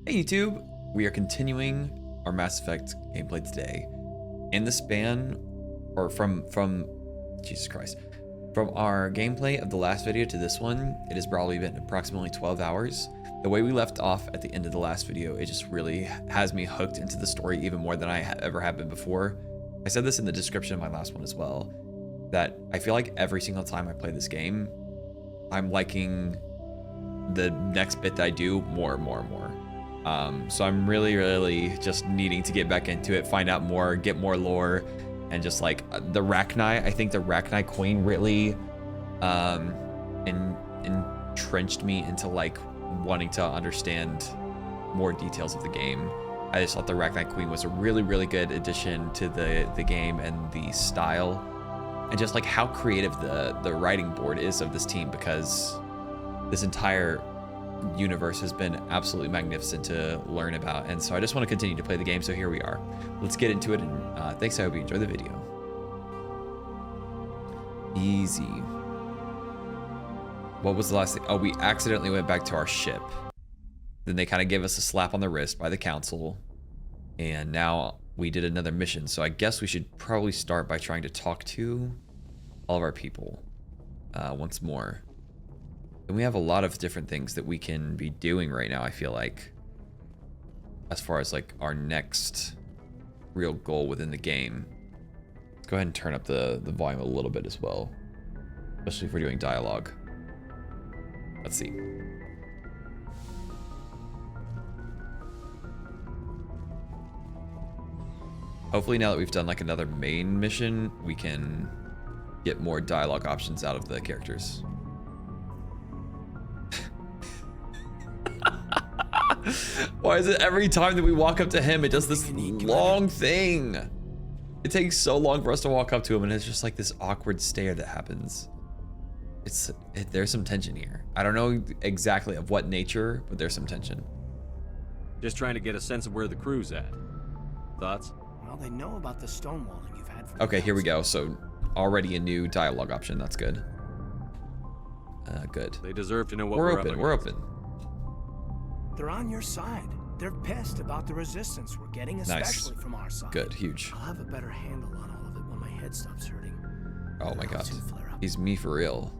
Hey YouTube! We are continuing our Mass Effect gameplay today. In the span, or from Jesus Christ, from our gameplay of the last video to this one, it has probably been approximately 12 hours. The way we left off at the end of the last video, it just really has me hooked into the story even more than I ever have been before. I said this in the description of my last one as well, that I feel like every single time I play this game, I'm liking the next bit that I do more and more and more. So I'm really just needing to get back into it, find out more, get more lore, and just like the Rachni. I think the Rachni Queen really entrenched me into like wanting to understand more details of the game. I just thought the Rachni Queen was a really good addition to the game and the style, and just like how creative the writing board is of this team, because this entire universe has been absolutely magnificent to learn about. And so I just want to continue to play the game, so here we are. Let's get into it, and thanks. I hope you enjoy the video. Easy. What was the last thing? Oh, we accidentally went back to our ship. Then they kind of gave us a slap on the wrist by the council, and now we did another mission. So I guess we should probably start by trying to talk to all of our people once more. And we have a lot of different things that we can be doing right now, I feel like, as far as like our next real goal within the game. Let's go ahead and turn up the volume a little bit as well, especially if we're doing dialogue. Let's see. Hopefully now that we've done like another main mission, we can get more dialogue options out of the characters. Why is it every time that we walk up to him, it does this long thing? It takes so long for us to walk up to him, and it's just like this awkward stare that happens. There's some tension here. I don't know exactly of what nature, but there's some tension. Just trying to get a sense of where the crew's at. Thoughts? Well, they know about the stonewalling you've had for Okay, here we go. So already a new dialogue option. That's good. Good. They deserve to know what We're we're open. up We're against. open. They're on your side. They're pissed about the resistance we're getting, especially from our side. Good. Huge. I'll have a better handle on all of it when my head stops hurting. Oh my god. Soon flare up. He's me for real.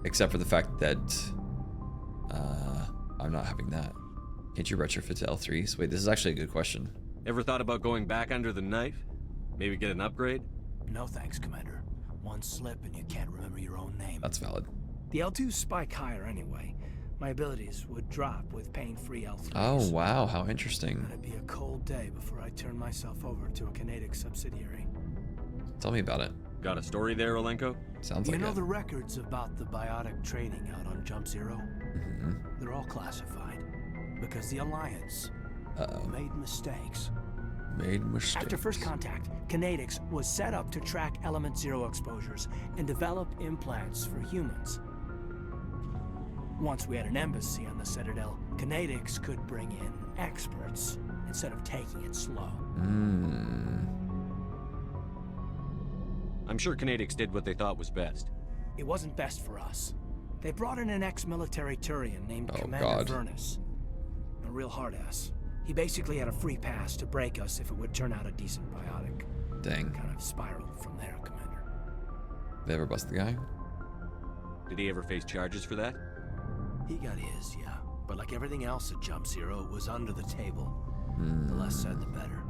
Except for the fact that I'm not having that. Can't you retrofit to L3s? Wait, this is actually a good question. Ever thought about going back under the knife? Maybe get an upgrade? No thanks, Commander. One slip and you can't remember your own name. That's valid. The L2s spike higher anyway. My abilities would drop with pain-free L3s. Oh wow, how interesting. It'd be a cold day before I turn myself over to a Canadic subsidiary. Tell me about it. Got a story there, Olenko? Sounds You like know it. the records about the biotic training out on Jump Zero? Mm-hmm. They're all classified because the Alliance made mistakes. Made mistakes. After first contact, Canadix was set up to track Element Zero exposures and develop implants for humans. Once we had an embassy on the Citadel, Canadix could bring in experts instead of taking it slow. I'm sure Canadix did what they thought was best. It wasn't best for us. They brought in an ex-military Turian named Oh, Commander God. Vernus. A real hard-ass. He basically had a free pass to break us if it would turn out a decent biotic. Dang. Kind of spiraled from there, Commander. They ever bust the guy? Did he ever face charges for that? He got his, yeah. But like everything else at Jump Zero, it was under the table. The less said, the better.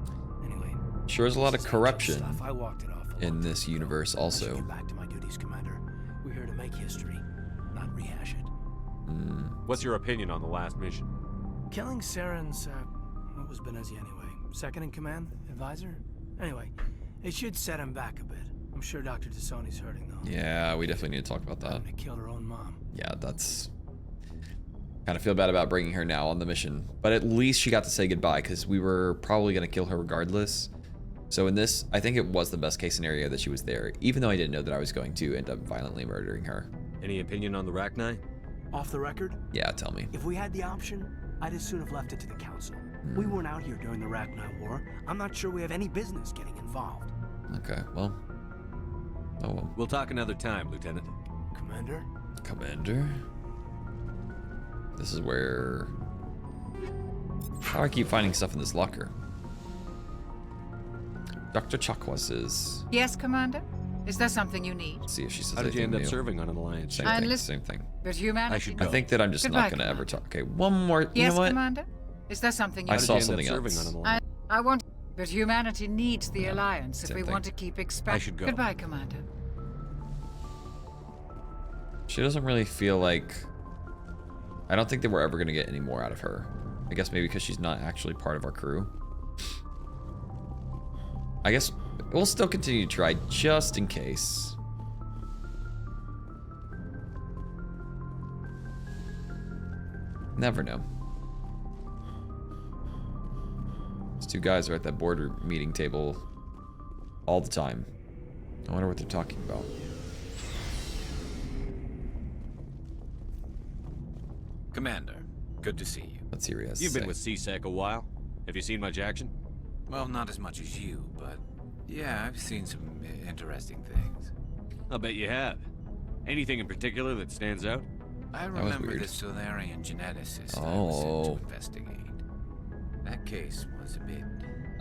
Anyway. Sure is a lot of this is corruption stuff. I walked it off a in long this time ago. universe I should also. get back to my duties, Commander. We're here to make history, not rehash it. What's your opinion on the last mission? Killing Saren's, what was Benezi anyway? Second in command? Advisor? Anyway, it should set him back a bit. I'm sure Dr. Tassoni's hurting though. Yeah, we definitely need to talk about that. They killed her own mom. Yeah, that's... Kind of feel bad about bringing her now on the mission. But at least she got to say goodbye, because we were probably going to kill her regardless. So in this, I think it was the best case scenario that she was there, even though I didn't know that I was going to end up violently murdering her. Any opinion on the Rachni? Off the record, Yeah, tell me. if we had the option, I'd as soon have left it to the Council. We weren't out here during the Rachni War. I'm not sure we have any business getting involved. Okay, well. Oh well. We'll talk another time, Lieutenant. Commander? Commander? This is where How do I keep finding stuff in this locker? Dr. Chakwas' Yes, Commander? Is there something you need? Let's see if she says How did you anything end up new. serving on an Alliance Same ship? thing, listen- same thing. But humanity... I should I go. think that I'm just Goodbye, not gonna ever Commander. talk. Okay, one more. You Yes, know what? Commander? Is there something you I How did saw you end up something serving else. on an Alliance? I want... But humanity needs the Alliance if same we thing. want to keep expanding. I should go. Goodbye, Commander. She doesn't really feel like... I don't think that we're ever gonna get any more out of her. I guess maybe because she's not actually part of our crew. I guess we'll still continue to try just in case. Never know. These two guys are at that border meeting table all the time. I wonder what they're talking about. Commander, good to see you. Let's see what he has to You've been say. with CSEC a while. Have you seen much action? Well, not as much as you, but yeah, I've seen some interesting things. I'll bet you have. Anything in particular that stands out? I was remember weird. the Solarian geneticist I was sent Oh. to investigate. That case was a bit...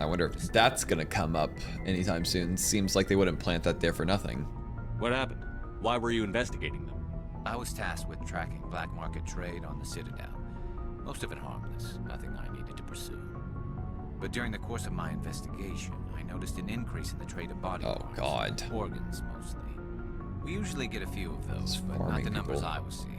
I wonder if that's gonna come up anytime soon. Seems like they wouldn't plant that there for nothing. What happened? Why were you investigating them? I was tasked with tracking black market trade on the Citadel. Most of it harmless, nothing I needed to pursue. But during the course of my investigation, I noticed an increase in the trade of body Oh, parts. God. Organs, mostly. We usually get a few of those, Those but not farming the numbers people. I was seeing.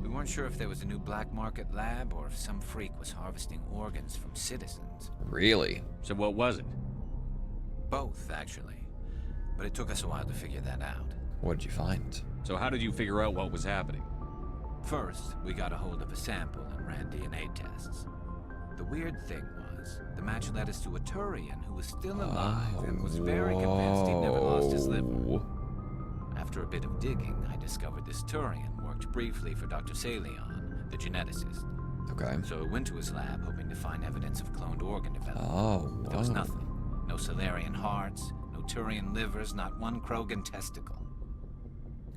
We weren't sure if there was a new black market lab or if some freak was harvesting organs from citizens. Really? So what was it? Both, actually. But it took us a while to figure that out. What did you find? So how did you figure out what was happening? First, we got a hold of a sample and ran DNA tests. The weird thing was, the match led us to a Turian who was still alive and was very convinced he'd never lost his liver. Whoa. After a bit of digging, I discovered this Turian worked briefly for Dr. Salion, the geneticist. Okay. So I went to his lab hoping to find evidence of cloned organ development. Oh, There was whoa. nothing. No Solarian hearts, no Turian livers, not one Krogan testicle.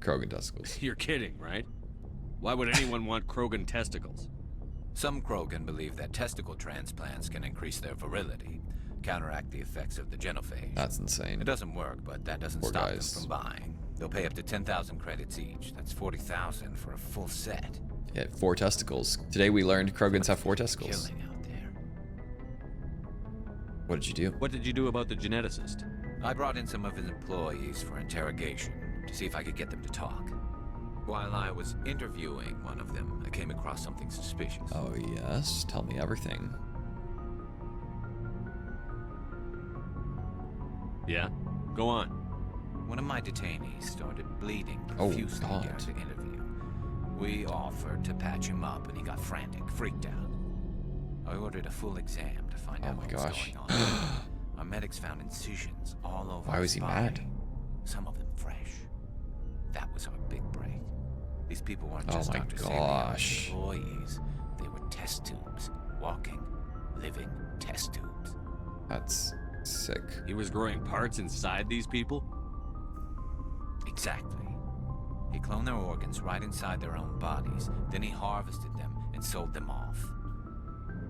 Krogan testicles. You're kidding, right? Why would anyone want Krogan testicles? Some Krogan believe that testicle transplants can increase their virility, counteract the effects of the genophage. That's insane. It doesn't work, but that doesn't Poor stop guys. them from buying. They'll pay up to 10,000 credits each. That's 40,000 for a full set. Yeah, 4 testicles. Today we learned Krogans have 4 testicles. Killing out there. What did you do? What did you do about the geneticist? I brought in some of his employees for interrogation to see if I could get them to talk. While I was interviewing one of them, I came across something suspicious. Oh, yes. Tell me everything. Yeah? Go on. One of my detainees started bleeding Oh, profusely God. during the interview. We offered to patch him up, and he got frantic, freaked out. I ordered a full exam to find Oh out my what was gosh. going on. Our medics found incisions all over Why his was he body, mad? some of them fresh. That was our big break. These people weren't Oh just my Dr. gosh. Salion's employees. They were test tubes. Walking, living test tubes. That's sick. He was growing parts inside these people? Exactly. He cloned their organs right inside their own bodies. Then he harvested them and sold them off.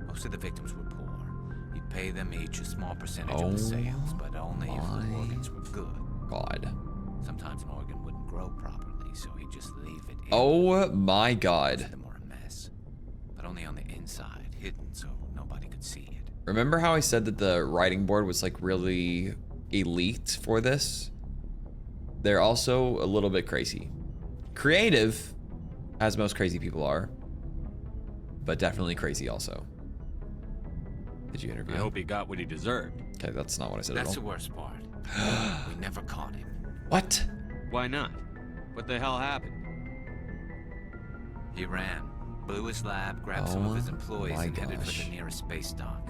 Most of the victims were poor. He'd pay them each a small percentage of the sales, but only if the my organs were good. God. Sometimes an organ wouldn't grow properly, so he'd just leave it in. Oh my Most of God. them were a mess, but only on the inside, hidden so nobody could see it. Remember how I said that the writing board was like really elite for this? They're also a little bit crazy. Creative, as most crazy people are, but definitely crazy also. Did you interview I him? hope he got what he deserved. Okay, that's not what I said That's at the all. worst part. We never caught him. What? Why not? What the hell happened? He ran, blew his lab, grabbed Oh some of his employees, my and headed for gosh. the nearest space dock.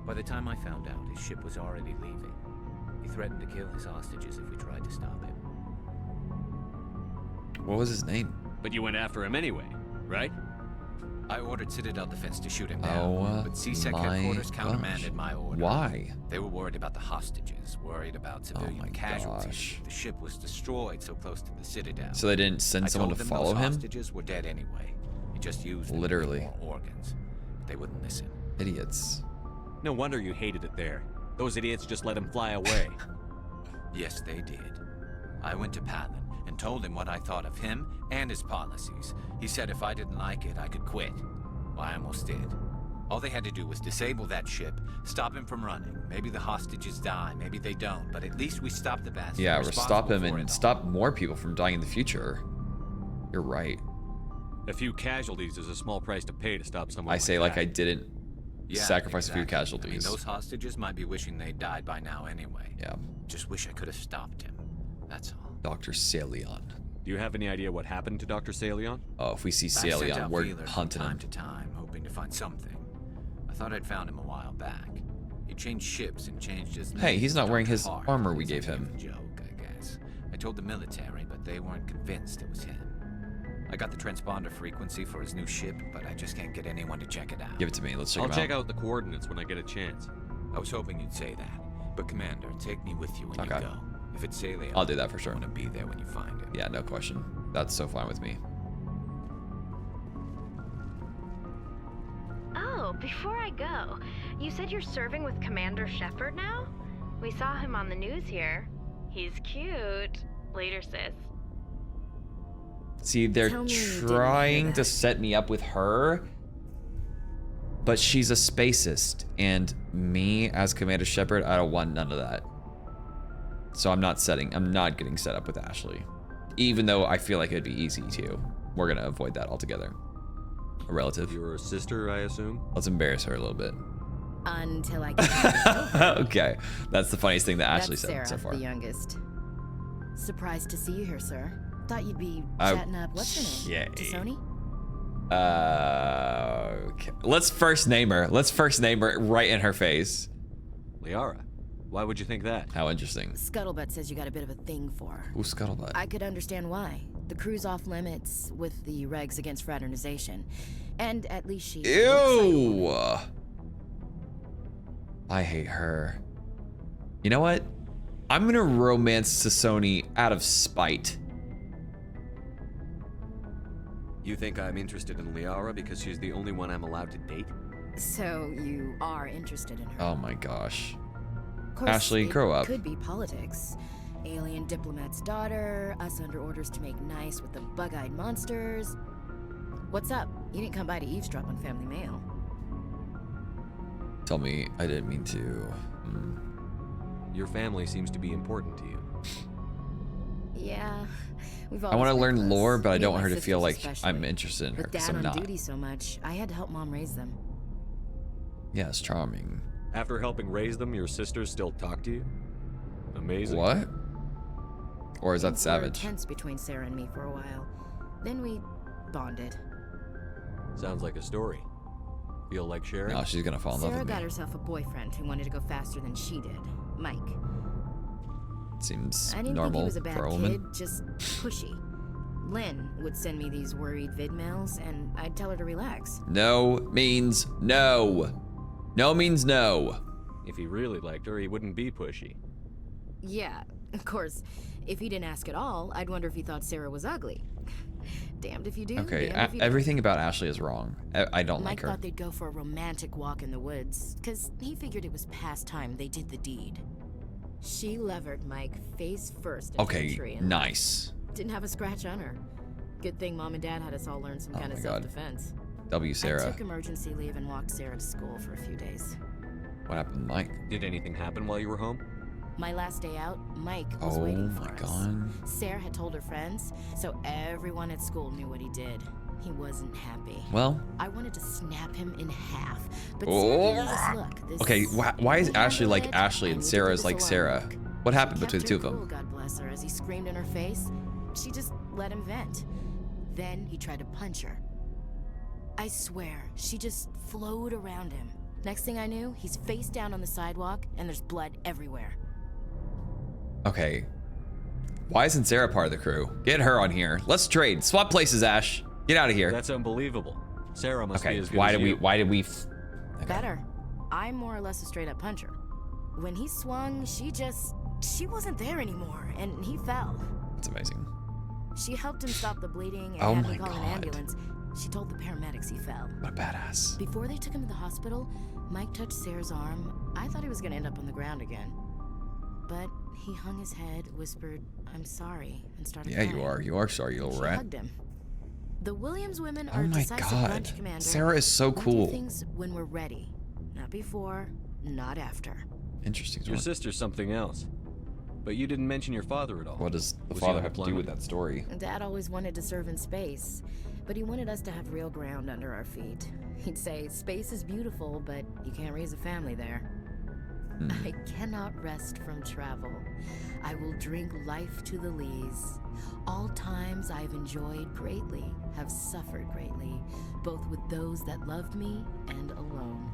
By the time I found out, his ship was already leaving. He threatened to kill his hostages if we tried to stop him. What was his name? But you went after him anyway, right? I ordered Citadel Defense to shoot him down, Oh but CSEC my headquarters gosh. countermanded my order. Why? They were worried about the hostages, worried about civilian my casualties. gosh. The ship was destroyed so close to the Citadel. So they didn't send I someone told to them follow those him? hostages were dead anyway. He just used them to Literally. get more organs. But they wouldn't listen. Idiots. No wonder you hated it there. Those idiots just let him fly away. Yes, they did. I went to Palin and told him what I thought of him and his policies. He said if I didn't like it, I could quit. Well, I almost did. All they had to do was disable that ship, stop him from running. Maybe the hostages die, maybe they don't, but at least we stopped the bastard. Yeah, or stop him responsible for and it all. stop more people from dying in the future. You're right. A few casualties is a small price to pay to stop someone I say like that. I didn't Yeah, sacrifice a few exactly. I casualties. mean, those hostages might be wishing they died by now anyway. Yeah. Just wish I could have stopped him. That's all. Dr. Salion. Do you have any idea what happened to Dr. Salion? Oh, if we see I sent Salion, out we're feelers hunting from time him. to time, hoping to find something. I thought I'd found him a while back. He changed ships and changed his name. Hey, he's not wearing Dr. his Hart. armor we It's a gave him. Joke, I guess. I told the military, but they weren't convinced it was him. I got the transponder frequency for his new ship, but I just can't get anyone to check it out. Give it to me. Let's check I'll him check out. out the coordinates when I get a chance. I was hoping you'd say that. But Commander, take me with you when Okay. you go. If it's Salion, I'll do that for sure. I want to be there when you find him. Yeah, no question. That's so fine with me. Oh, before I go, you said you're serving with Commander Shepard now? We saw him on the news here. He's cute. Later, sis. See, they're Tell me you didn't hear trying to that. set me up with her, but she's a spacist, and me as Commander Shepard, I don't want none of that. So I'm not getting set up with Ashley, even though I feel like it'd be easy to. We're gonna avoid that altogether. A relative. Your sister, I assume? Let's embarrass her a little bit. Until I get Okay, that's the funniest thing that Ashley That's said Sarah, so far. the youngest. Surprised to see you here, sir. Thought you'd be Oh, chatting up. What's her name? yay. Tassoni? Okay. Let's first name her. Let's first name her right in her face. Liara. Why would you think that? How interesting. Scuttlebutt says you got a bit of a thing for her. Ooh, scuttlebutt. I could understand why. The crew's off limits with the regs against fraternization. And at least she looks like Ew. I hate her. You know what? I'm gonna romance Tassoni out of spite. You think I'm interested in Liara because she's the only one I'm allowed to date? So you are interested in her. Oh my gosh. Of course, Ashley, it grow up. Could be politics. Alien diplomat's daughter, us under orders to make nice with the bug-eyed monsters. What's up? You didn't come by to eavesdrop on Family Mail. Tell me I didn't mean to. Your family seems to be important to you. Yeah, we've I want to always been learn close. lore, but I Me don't and want my her to feel sisters like especially. I'm interested in her With because Dad I'm on not. duty so much, I had to help Mom raise them. Yes, charming. After helping raise them, your sisters still talk to you? Amazing. What? Or is that Things were savage? tense between Sarah and me for a while. Then we bonded. Sounds like a story. Feel like sharing? No, she's gonna fall in love Sarah with got me. herself a boyfriend who wanted to go faster than she did, Mike. Seems I didn't think he normal was a bad for a kid, woman. just pushy. Lynn would send me these worried vid mails, and I'd tell her to relax. No means no. No means no. If he really liked her, he wouldn't be pushy. Yeah, of course. If he didn't ask at all, I'd wonder if he thought Sarah was ugly. Damned if you do. Okay, damned if you don't. everything about Ashley is wrong. I don't Mike like her. thought they'd go for a romantic walk in the woods, because he figured it was past time they did the deed. She levered Mike face first into a Okay, tree and nice. didn't have a scratch on her. Good thing Mom and Dad had us all learn some Oh kind of my God. self-defense. W. I Sarah. took emergency leave and walked Sarah to school for a few days. What happened, Mike? Did anything happen while you were home? My last day out, Mike was Oh waiting for my us. God. Sarah had told her friends, so everyone at school knew what he did. He wasn't happy. Well, I wanted to snap him in half, but Oh. Sarah gave me this look. This okay. Why is "You Ashley like handle it, Ashley I and need to Sarah do is this like alone Sarah? look." What happened She between the two of kept her them? cool, God bless her, as he screamed in her face. She just let him vent. Then he tried to punch her. I swear, she just flowed around him. Next thing I knew, he's face down on the sidewalk, and there's blood everywhere. Okay. Why isn't Sarah part of the crew? Get her on here. Let's trade. Swap places, Ash. Get out of here. That's unbelievable. Sarah must Okay. be as good Why as did we? you. Why did we? Okay. Better. I'm more or less a straight up puncher. When he swung, she wasn't there anymore, and he fell. It's amazing. She helped him stop the bleeding and Oh had my me call an God. ambulance. She told the paramedics he fell. What a badass. Before they took him to the hospital, Mike touched Sarah's arm. I thought he was gonna end up on the ground again. But he hung his head, whispered, "I'm sorry," and started Yeah, crying. you are. You are sorry, you little She rat. hugged him. The Williams women Oh are my decisive god. bunch, Commander. Sarah is so We do cool. things when we're ready. Not before, not after. Interesting. Your sister's something else. But you didn't mention your father at all. What does the Was he father on have to do deployment? with that story? Dad always wanted to serve in space, but he wanted us to have real ground under our feet. He'd say, space is beautiful, but you can't raise a family there. I cannot rest from travel. I will drink life to the lees. All times I've enjoyed greatly, have suffered greatly, both with those that loved me and alone.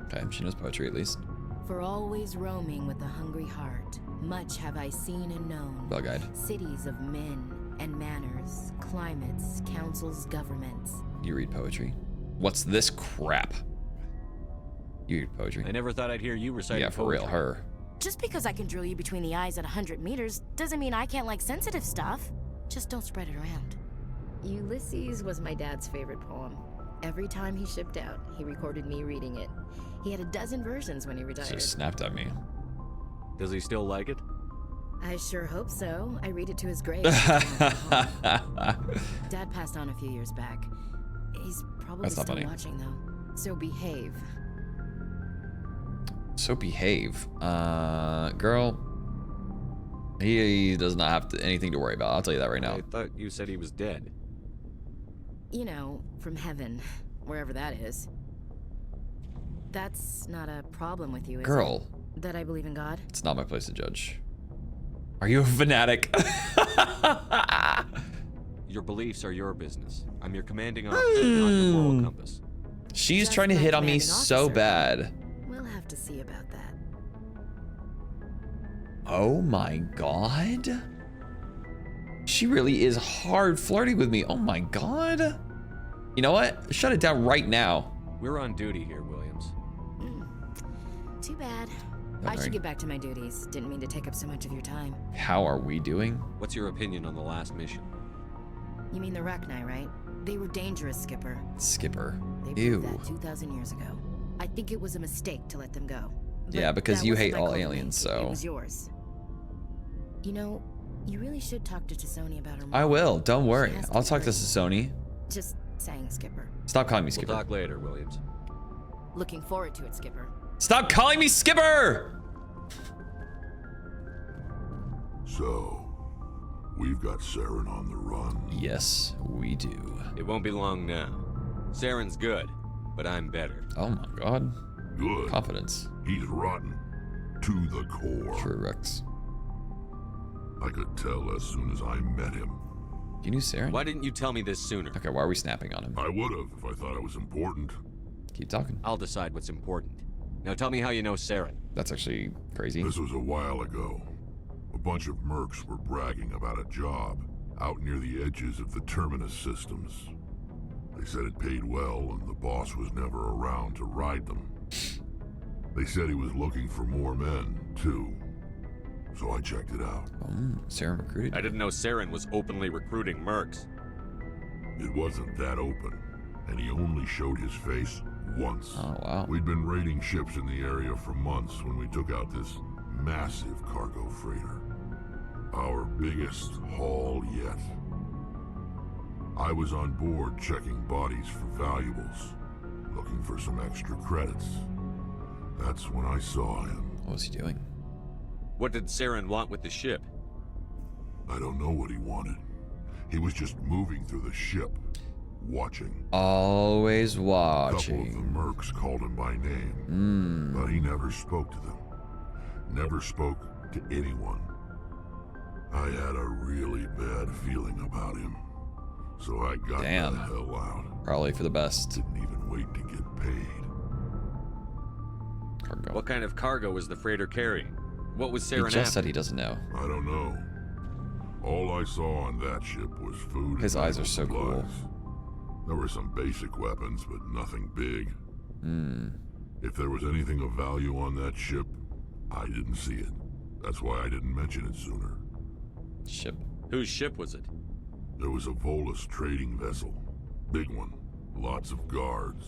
Okay, she knows poetry at least. For always roaming with a hungry heart, much have I seen and known. Bell guide. Cities of men and manners, climates, councils, governments. You read poetry. What's this crap? You read poetry. I never thought I'd hear you reciting Yeah, for poetry. real, her. Just because I can drill you between the eyes at 100 meters doesn't mean I can't like sensitive stuff. Just don't spread it around. Ulysses was my dad's favorite poem. Every time he shipped out, he recorded me reading it. He had a dozen versions when he She retired. just snapped at me. Does he still like it? I sure hope so. I read it to his grave. Dad passed on a few years back. He's probably That's not still funny. watching though. So behave. So behave. Girl. He does not have anything to worry about. I'll tell you that right now. I thought you said he was dead. You know, from heaven, wherever that is. That's not a problem with you, is Girl, it? That I believe in God? it's not my place to judge. Are you a fanatic? Your beliefs are your business. I'm your commanding officer, not your moral compass. She's Just trying to my hit on me commanding so officer. bad. We'll have to see about that. Oh my god. She really is hard flirting with me. Oh my god. You know what? Shut it down right now. We're on duty here, Williams. Too bad. Don't I worry. should get back to my duties. Didn't mean to take up so much of your time. How are we doing? What's your opinion on the last mission? You mean the Rachni, right? They were dangerous, Skipper. Skipper. They Ew. proved that 2,000 years ago. I think it was a mistake to let them go. Yeah, But because that you wasn't hate my all call to aliens, make. so- It was yours. You know, you really should talk to Tassoni about her mom. I will. Don't worry. She has to I'll be talk to ready. Sony. Just saying, Skipper. Stop calling me We'll Skipper. talk later, Williams. Looking forward to it, Skipper. Stop calling me Skipper! So, we've got Saren on the run. Yes, we do. It won't be long now. Saren's good, but I'm better. Oh my god. Good. Confidence. He's rotten. To the core. True, Rex. I could tell as soon as I met him. You knew Saren? Why didn't you tell me this sooner? Okay, why are we snapping on him? I would have if I thought it was important. Keep talking. I'll decide what's important. Now tell me how you know Saren. That's actually crazy. This was a while ago. A bunch of mercs were bragging about a job out near the edges of the Terminus systems. They said it paid well and the boss was never around to ride them. They said he was looking for more men, too. So I checked it out. Saren recruited I you. didn't know Saren was openly recruiting mercs. It wasn't that open, and he only showed his face once. Oh, wow. We'd been raiding ships in the area for months when we took out this massive cargo freighter. Our biggest haul yet. I was on board checking bodies for valuables, looking for some extra credits. That's when I saw him. What was he doing? What did Saren want with the ship? I don't know what he wanted. He was just moving through the ship, watching. Always A couple of the watching. mercs called him by name, but he never spoke to them. Never spoke to anyone. I had a really bad feeling about him, so I got Damn. the hell out. Probably for the best. Didn't even wait to get paid. Cargo. What kind of cargo was the freighter carrying? What was He Saren just after? said he doesn't know. I don't know. All I saw on that ship was food. His and eyes are medical so cool. supplies. There were some basic weapons, but nothing big. If there was anything of value on that ship, I didn't see it. That's why I didn't mention it sooner. Ship. Whose ship was it? There was a Volus trading vessel. Big one. Lots of guards.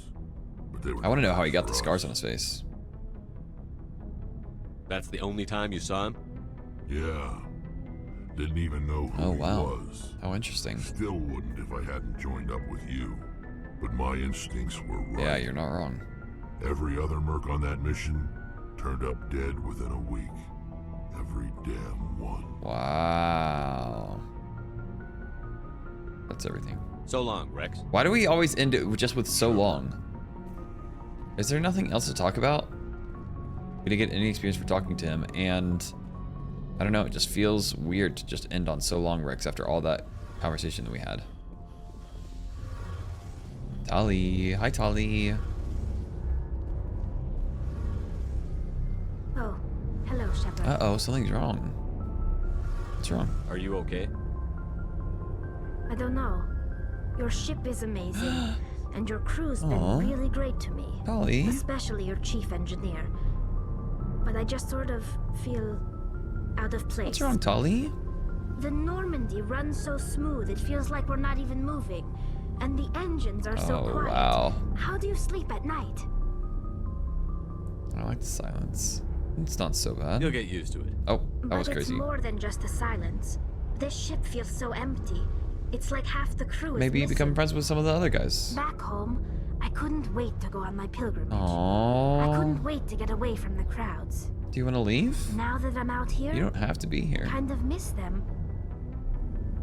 But they were I want to know how he for got the us. scars on his face. That's the only time you saw him? Yeah. Didn't even know who Oh, he wow. was. How interesting. Still wouldn't if I hadn't joined up with you. But my instincts were right. Yeah, you're not wrong. Every other merc on that mission turned up dead within a week. Every damn one. Wow. That's everything. So long, Rex. Why do we always end it just with so long? Is there nothing else to talk about? We didn't get any experience for talking to him, and I don't know, it just feels weird to just end on so long, Rex, after all that conversation that we had. Tali. Hi, Tali. Oh, hello, Shepard. Uh-oh, something's wrong. What's wrong? Are you okay? I don't know. Your ship is amazing, and your crew's been Aw. really great to me. Tali. Especially your chief engineer. But I just sort of feel out of place. What's wrong, Tali? The Normandy runs so smooth, it feels like we're not even moving. And the engines are so Oh, quiet. wow. How do you sleep at night? I like the silence. It's not so bad. You'll get used to it. Oh, that But was it's crazy. more than just the silence. This ship feels so empty. It's like half the crew is Maybe you missing. become friends with some of the other guys. Back home, I couldn't wait to go on my pilgrimage. I Aww. couldn't wait to get away from the crowds. Do you want to leave? Now that I'm out here, You don't have to be here. kind of miss them.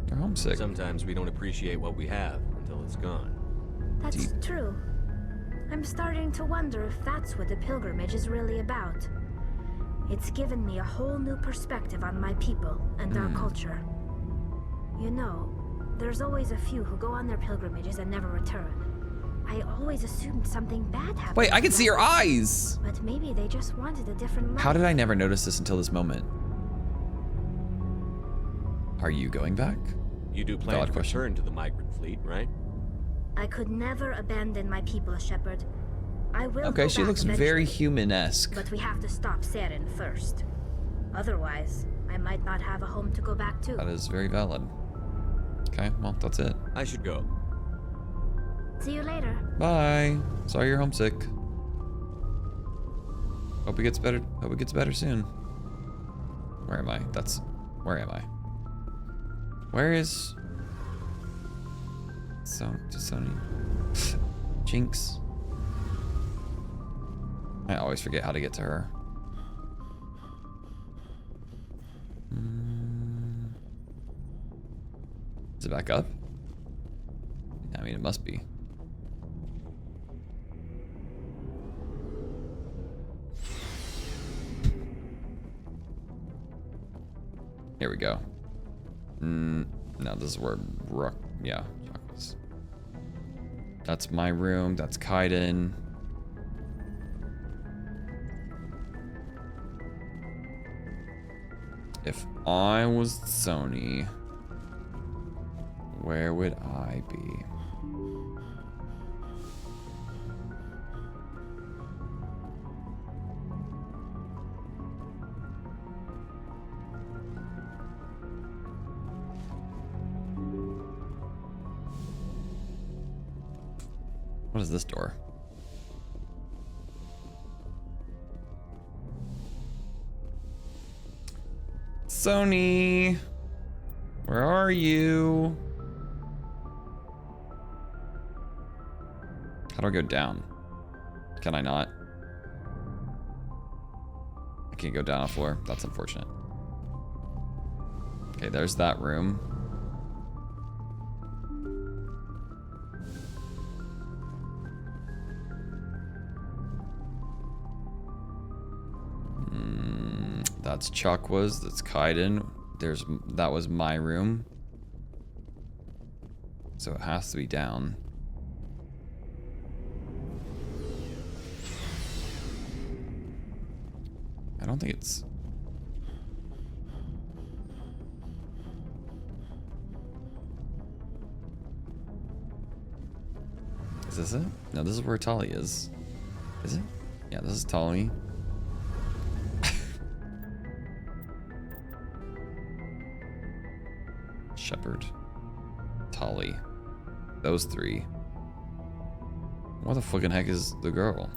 You're homesick. Sometimes we don't appreciate what we have until it's gone. That's Deep. true. I'm starting to wonder if that's what the pilgrimage is really about. It's given me a whole new perspective on my people and our culture. You know, there's always a few who go on their pilgrimages and never return. I always assumed something bad happened. Wait, I can to see your them. eyes! But maybe they just wanted a different life. How did I never notice this until this moment? Are you going back? You do plan Valid to question. return to the migrant fleet, right? I could never abandon my people, Shepard. I will Okay, go she back looks eventually, very human-esque. But we have to stop Saren first. Otherwise, I might not have a home to go back to. That is very valid. Okay, well, that's it. I should go. See you later. Bye. Sorry you're homesick. Hope it gets better. Hope it gets better soon. Where am I? Where am I? Where is... Sony? Jinx. I always forget how to get to her. Is it back up? I mean, it must be. Here we go. No, this is where Chuck was. That's my room. That's Kaiden. If I was Sony, where would I be? What is this door? Sony, where are you? How do I go down? Can I not? I can't go down a floor. That's unfortunate. Okay, there's that room. That's Chakwa's. That's Kaiden. That was my room. So it has to be down. I don't think it's... Is this it? No, this is where Tali is. Is it? Yeah, this is Tali. Shepard. Tali. Those three. What the fucking heck is the girl?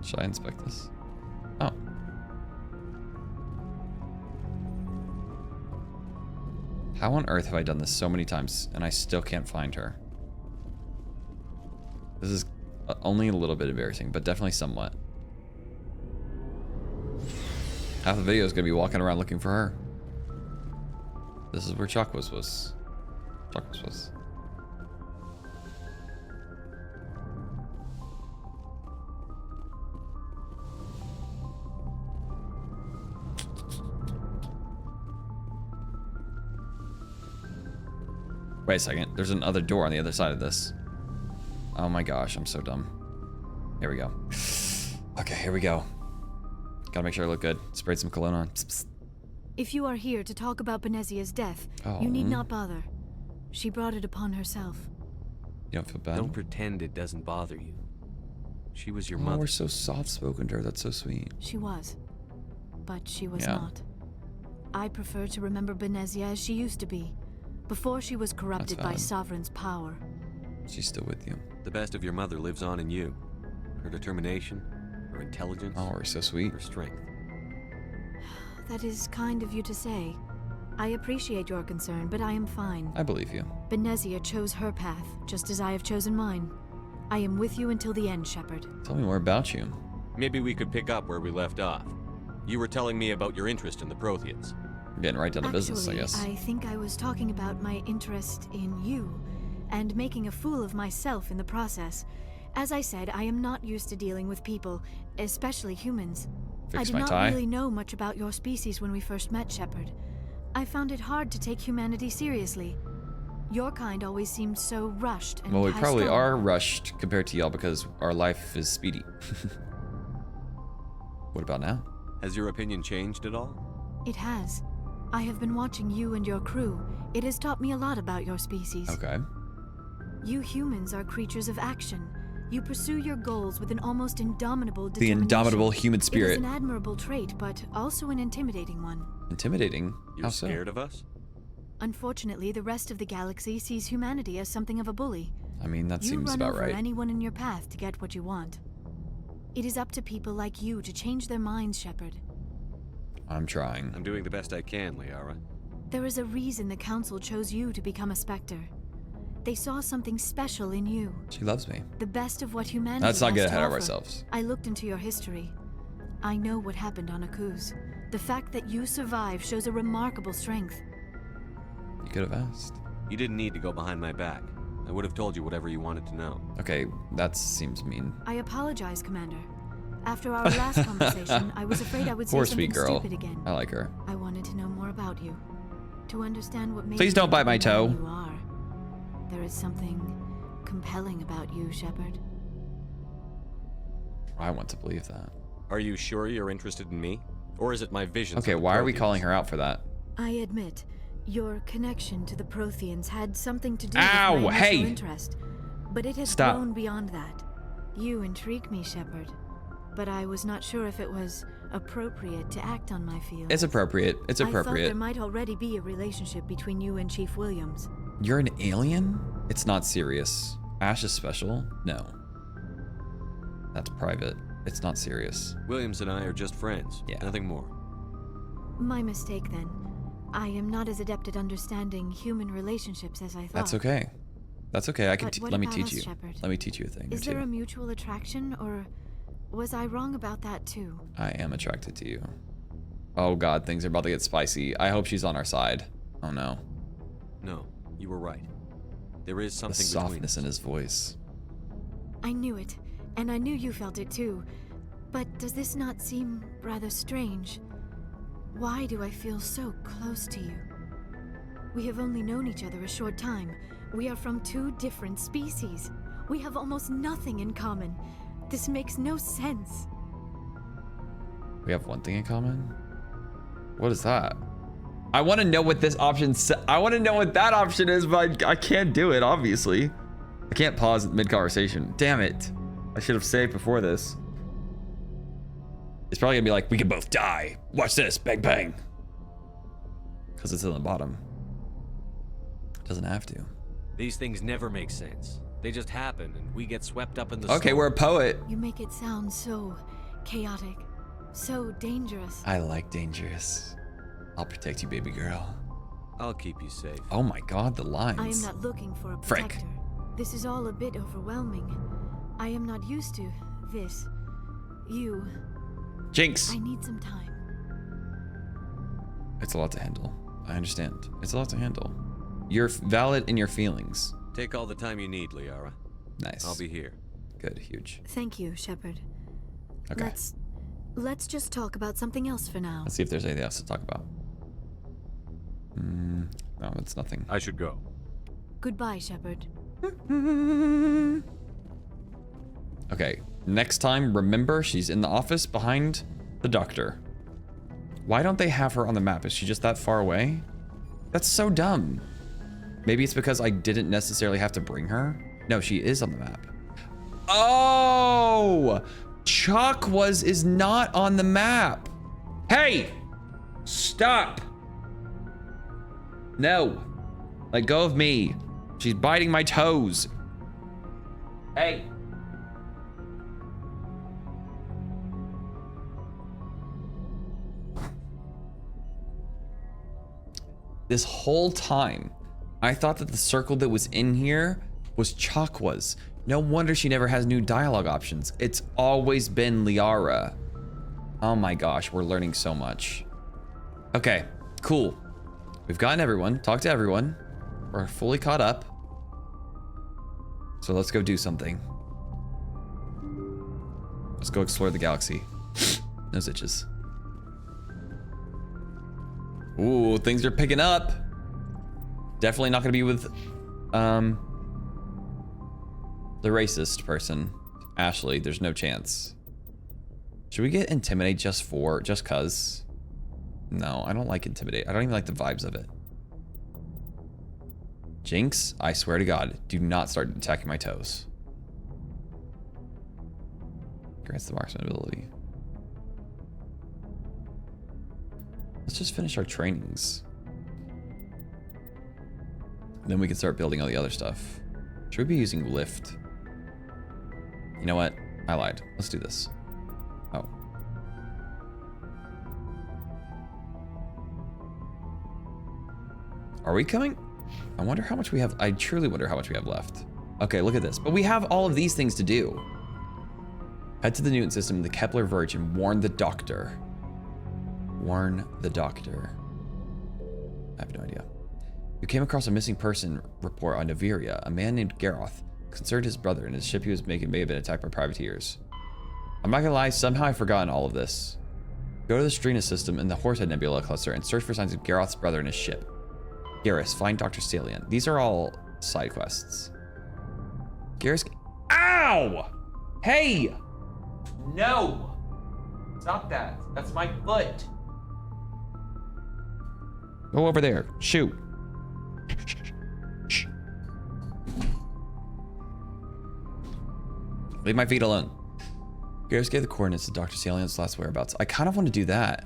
Should I inspect this? Oh. How on earth have I done this so many times and I still can't find her? This is only a little bit embarrassing, but definitely somewhat. Half the video is going to be walking around looking for her. This is where Chakwas was. Chakwas was. Wait a second. There's another door on the other side of this. Oh my gosh, I'm so dumb. Here we go. Okay, here we go. Gotta make sure I look good. Sprayed some cologne on. Psst, psst. If you are here to talk about Benezia's death, you need not bother. She brought it upon herself. You don't feel bad? Don't pretend it doesn't bother you. She was your Oh, mother. we're so soft-spoken to her. That's so sweet. She was. But she was Yeah. not. I prefer to remember Benezia as she used to be, before she was corrupted by valid. Sovereign's power. She's still with you. The best of your mother lives on in you. Her determination, her intelligence, Oh, we're so sweet. her strength. That is kind of you to say. I appreciate your concern, but I am fine. I believe you. Benezia chose her path, just as I have chosen mine. I am with you until the end, Shepard. Tell me more about you. Maybe we could pick up where we left off. You were telling me about your interest in the Protheans. We're getting right down to business, I guess. I think I was talking about my interest in you, and making a fool of myself in the process. As I said, I am not used to dealing with people, especially humans. I Fix did my not tie. really know much about your species when we first met, Shepard. I found it hard to take humanity seriously. Your kind always seemed so rushed and Well, we probably high-strung. are rushed compared to y'all because our life is speedy. What about now? Has your opinion changed at all? It has. I have been watching you and your crew. It has taught me a lot about your species. Okay. You humans are creatures of action. You pursue your goals with an almost indomitable The determination. indomitable human It is spirit. an admirable trait, but also an intimidating one. Intimidating? You're How so? scared of us? Unfortunately, the rest of the galaxy sees humanity as something of a bully. I mean, that You seems run about over right. anyone in your path to get what you want. It is up to people like you to change their minds, Shepard. I'm trying. I'm doing the best I can, Liara. There is a reason the Council chose you to become a Spectre. They saw something special in you. She loves me. The best of what humanity Let's not has get to ahead of offer. ourselves. I looked into your history. I know what happened on Akuz. The fact that you survived shows a remarkable strength. You could have asked. You didn't need to go behind my back. I would have told you whatever you wanted to know. Okay, that seems mean. I apologize, Commander. After our last conversation, I was afraid I would say Poor something sweet girl. stupid again. I like her. I wanted to know more about you. To understand what made Please you don't bite my the man toe. You are. There is something compelling about you, Shepard. I want to believe that. Are you sure you're interested in me? Or is it my vision? Okay, why are we calling her out for that? I admit, your connection to the Protheans had something to do Ow, with my hey! initial interest. But it has Stop. grown beyond that. You intrigue me, Shepard. But I was not sure if it was appropriate to act on my feelings. It's appropriate. It's I thought appropriate. there might already be a relationship between you and Chief Williams. You're an alien? It's not serious. Ash is special? No. That's private. It's not serious. Williams and I are just friends. Yeah. Nothing more. My mistake then. I am not as adept at understanding human relationships as I thought. That's okay. That's okay. I can But what let me about teach us, you. Shepard? Let me teach you a thing or Is two. there a mutual attraction, or was I wrong about that too? I am attracted to you. Oh god, things are about to get spicy. I hope she's on our side. Oh no. No, you were right. There is The something between softness us. in his voice. I knew it, and I knew you felt it too. But does this not seem rather strange? Why do I feel so close to you? We have only known each other a short time. We are from two different species. We have almost nothing in common. This makes no sense. We have one thing in common? What is that? I want to know what this option I want to know what that option is, but I can't do it, obviously. I can't pause mid-conversation. Damn it. I should have saved before this. It's probably gonna be like, we can both die. Watch this, bang bang. Because it's in the bottom. Doesn't have to. These things never make sense. They just happen, and we get swept up in the Okay, storm. we're a poet. You make it sound so chaotic, so dangerous. I like dangerous. I'll protect you, baby girl. I'll keep you safe. Oh my god, the lines. I am not looking for a Frick. protector. This is all a bit overwhelming. I am not used to this. You. Jinx. I need some time. It's a lot to handle. I understand. It's a lot to handle. You're valid in your feelings. Take all the time you need, Liara. Nice. I'll be here. Good, huge. Thank you, Shepard. Okay. Let's just talk about something else for now. Let's see if there's anything else to talk about. No, it's nothing. I should go. Goodbye, Shepard. Okay, next time, remember she's in the office behind the doctor. Why don't they have her on the map? Is she just that far away? That's so dumb. Maybe it's because I didn't necessarily have to bring her. No, she is on the map. Oh, Chakwas is not on the map. Hey, stop. No, let go of me. She's biting my toes. Hey. This whole time, I thought that the circle that was in here was Chakwas. No wonder she never has new dialogue options. It's always been Liara. Oh my gosh, we're learning so much. Okay, cool. We've gotten everyone, talked to everyone. We're fully caught up. So let's go do something. Let's go explore the galaxy. Those itches. Ooh, things are picking up. Definitely not gonna be with the racist person. Ashley, there's no chance. Should we get Intimidate just cuz? No, I don't like Intimidate. I don't even like the vibes of it. Jinx, I swear to God, do not start attacking my toes. Grants the marksman ability. Let's just finish our trainings. Then we can start building all the other stuff. Should we be using lift? You know what? I lied. Let's do this. Oh. Are we coming? I wonder how much we have. I truly wonder how much we have left. Okay, look at this. But we have all of these things to do. Head to the Newton system in the Kepler Verge and warn the doctor. Warn the doctor. I have no idea. You came across a missing person report on Naviria. A man named Garroth concerned his brother and his ship he was making may have been attacked by privateers. I'm not gonna lie, somehow I've forgotten all of this. Go to the Strena system in the Horsehead Nebula cluster and search for signs of Garroth's brother and his ship. Garrus, find Dr. Stalion. These are all side quests. Garrus. Ow! Hey! No! Stop that. That's my foot. Go over there. Shoot. Shh. Leave my feet alone. Garrus gave the coordinates to Dr. Stalion's last whereabouts. I kind of want to do that.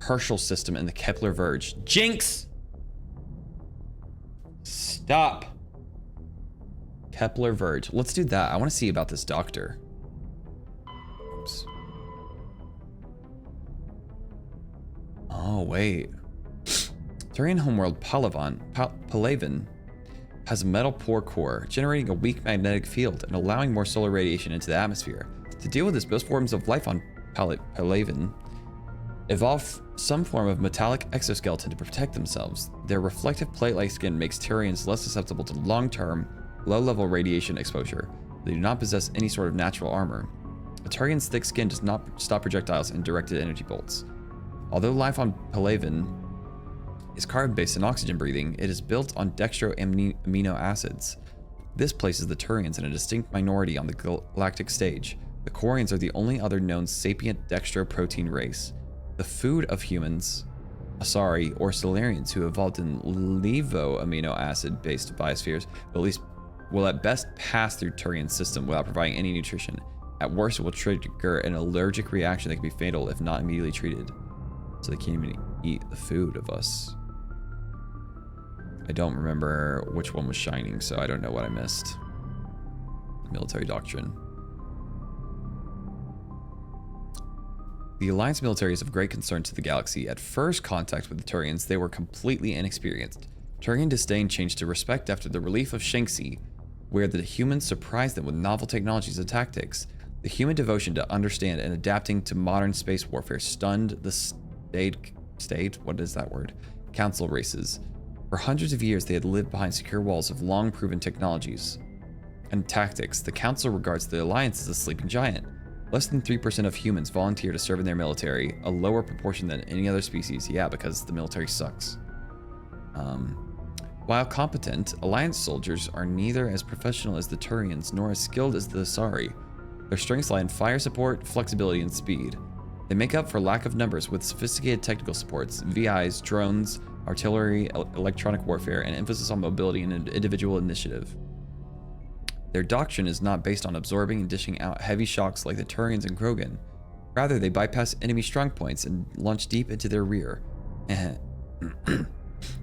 Herschel system in the Kepler Verge. Jinx! Stop. Kepler Verge. Let's do that. I want to see about this doctor. Oops. Oh, wait. Turian homeworld Palaven has a metal poor core, generating a weak magnetic field and allowing more solar radiation into the atmosphere. To deal with this, most forms of life on Palaven evolve some form of metallic exoskeleton to protect themselves. Their reflective plate-like skin makes Turians less susceptible to long-term, low-level radiation exposure. They do not possess any sort of natural armor. A Turian's thick skin does not stop projectiles and directed energy bolts. Although life on Palaven is carbon-based and oxygen-breathing, it is built on dextroamino acids. This places the Turians in a distinct minority on the galactic stage. The Quarians are the only other known sapient dextroprotein race. The food of humans, Asari, or Solarians who evolved in levoamino acid-based biospheres will at best pass through Turian's system without providing any nutrition. At worst, it will trigger an allergic reaction that can be fatal if not immediately treated. So they can't even eat the food of us. I don't remember which one was shining, so I don't know what I missed. Military doctrine. The Alliance military is of great concern to the galaxy. At first contact with the Turians, they were completely inexperienced. Turian disdain changed to respect after the relief of Shanxi, where the humans surprised them with novel technologies and tactics. The human devotion to understand and adapting to modern space warfare stunned the what is that word? Council races. For hundreds of years, they had lived behind secure walls of long-proven technologies and tactics. The Council regards the Alliance as a sleeping giant. Less than 3% of humans volunteer to serve in their military, a lower proportion than any other species. Yeah, because the military sucks. While competent, Alliance soldiers are neither as professional as the Turians nor as skilled as the Asari. Their strengths lie in fire support, flexibility, and speed. They make up for lack of numbers with sophisticated technical supports, VIs, drones, artillery, electronic warfare, and emphasis on mobility and individual initiative. Their doctrine is not based on absorbing and dishing out heavy shocks like the Turians and Krogan. Rather, they bypass enemy strong points and launch deep into their rear,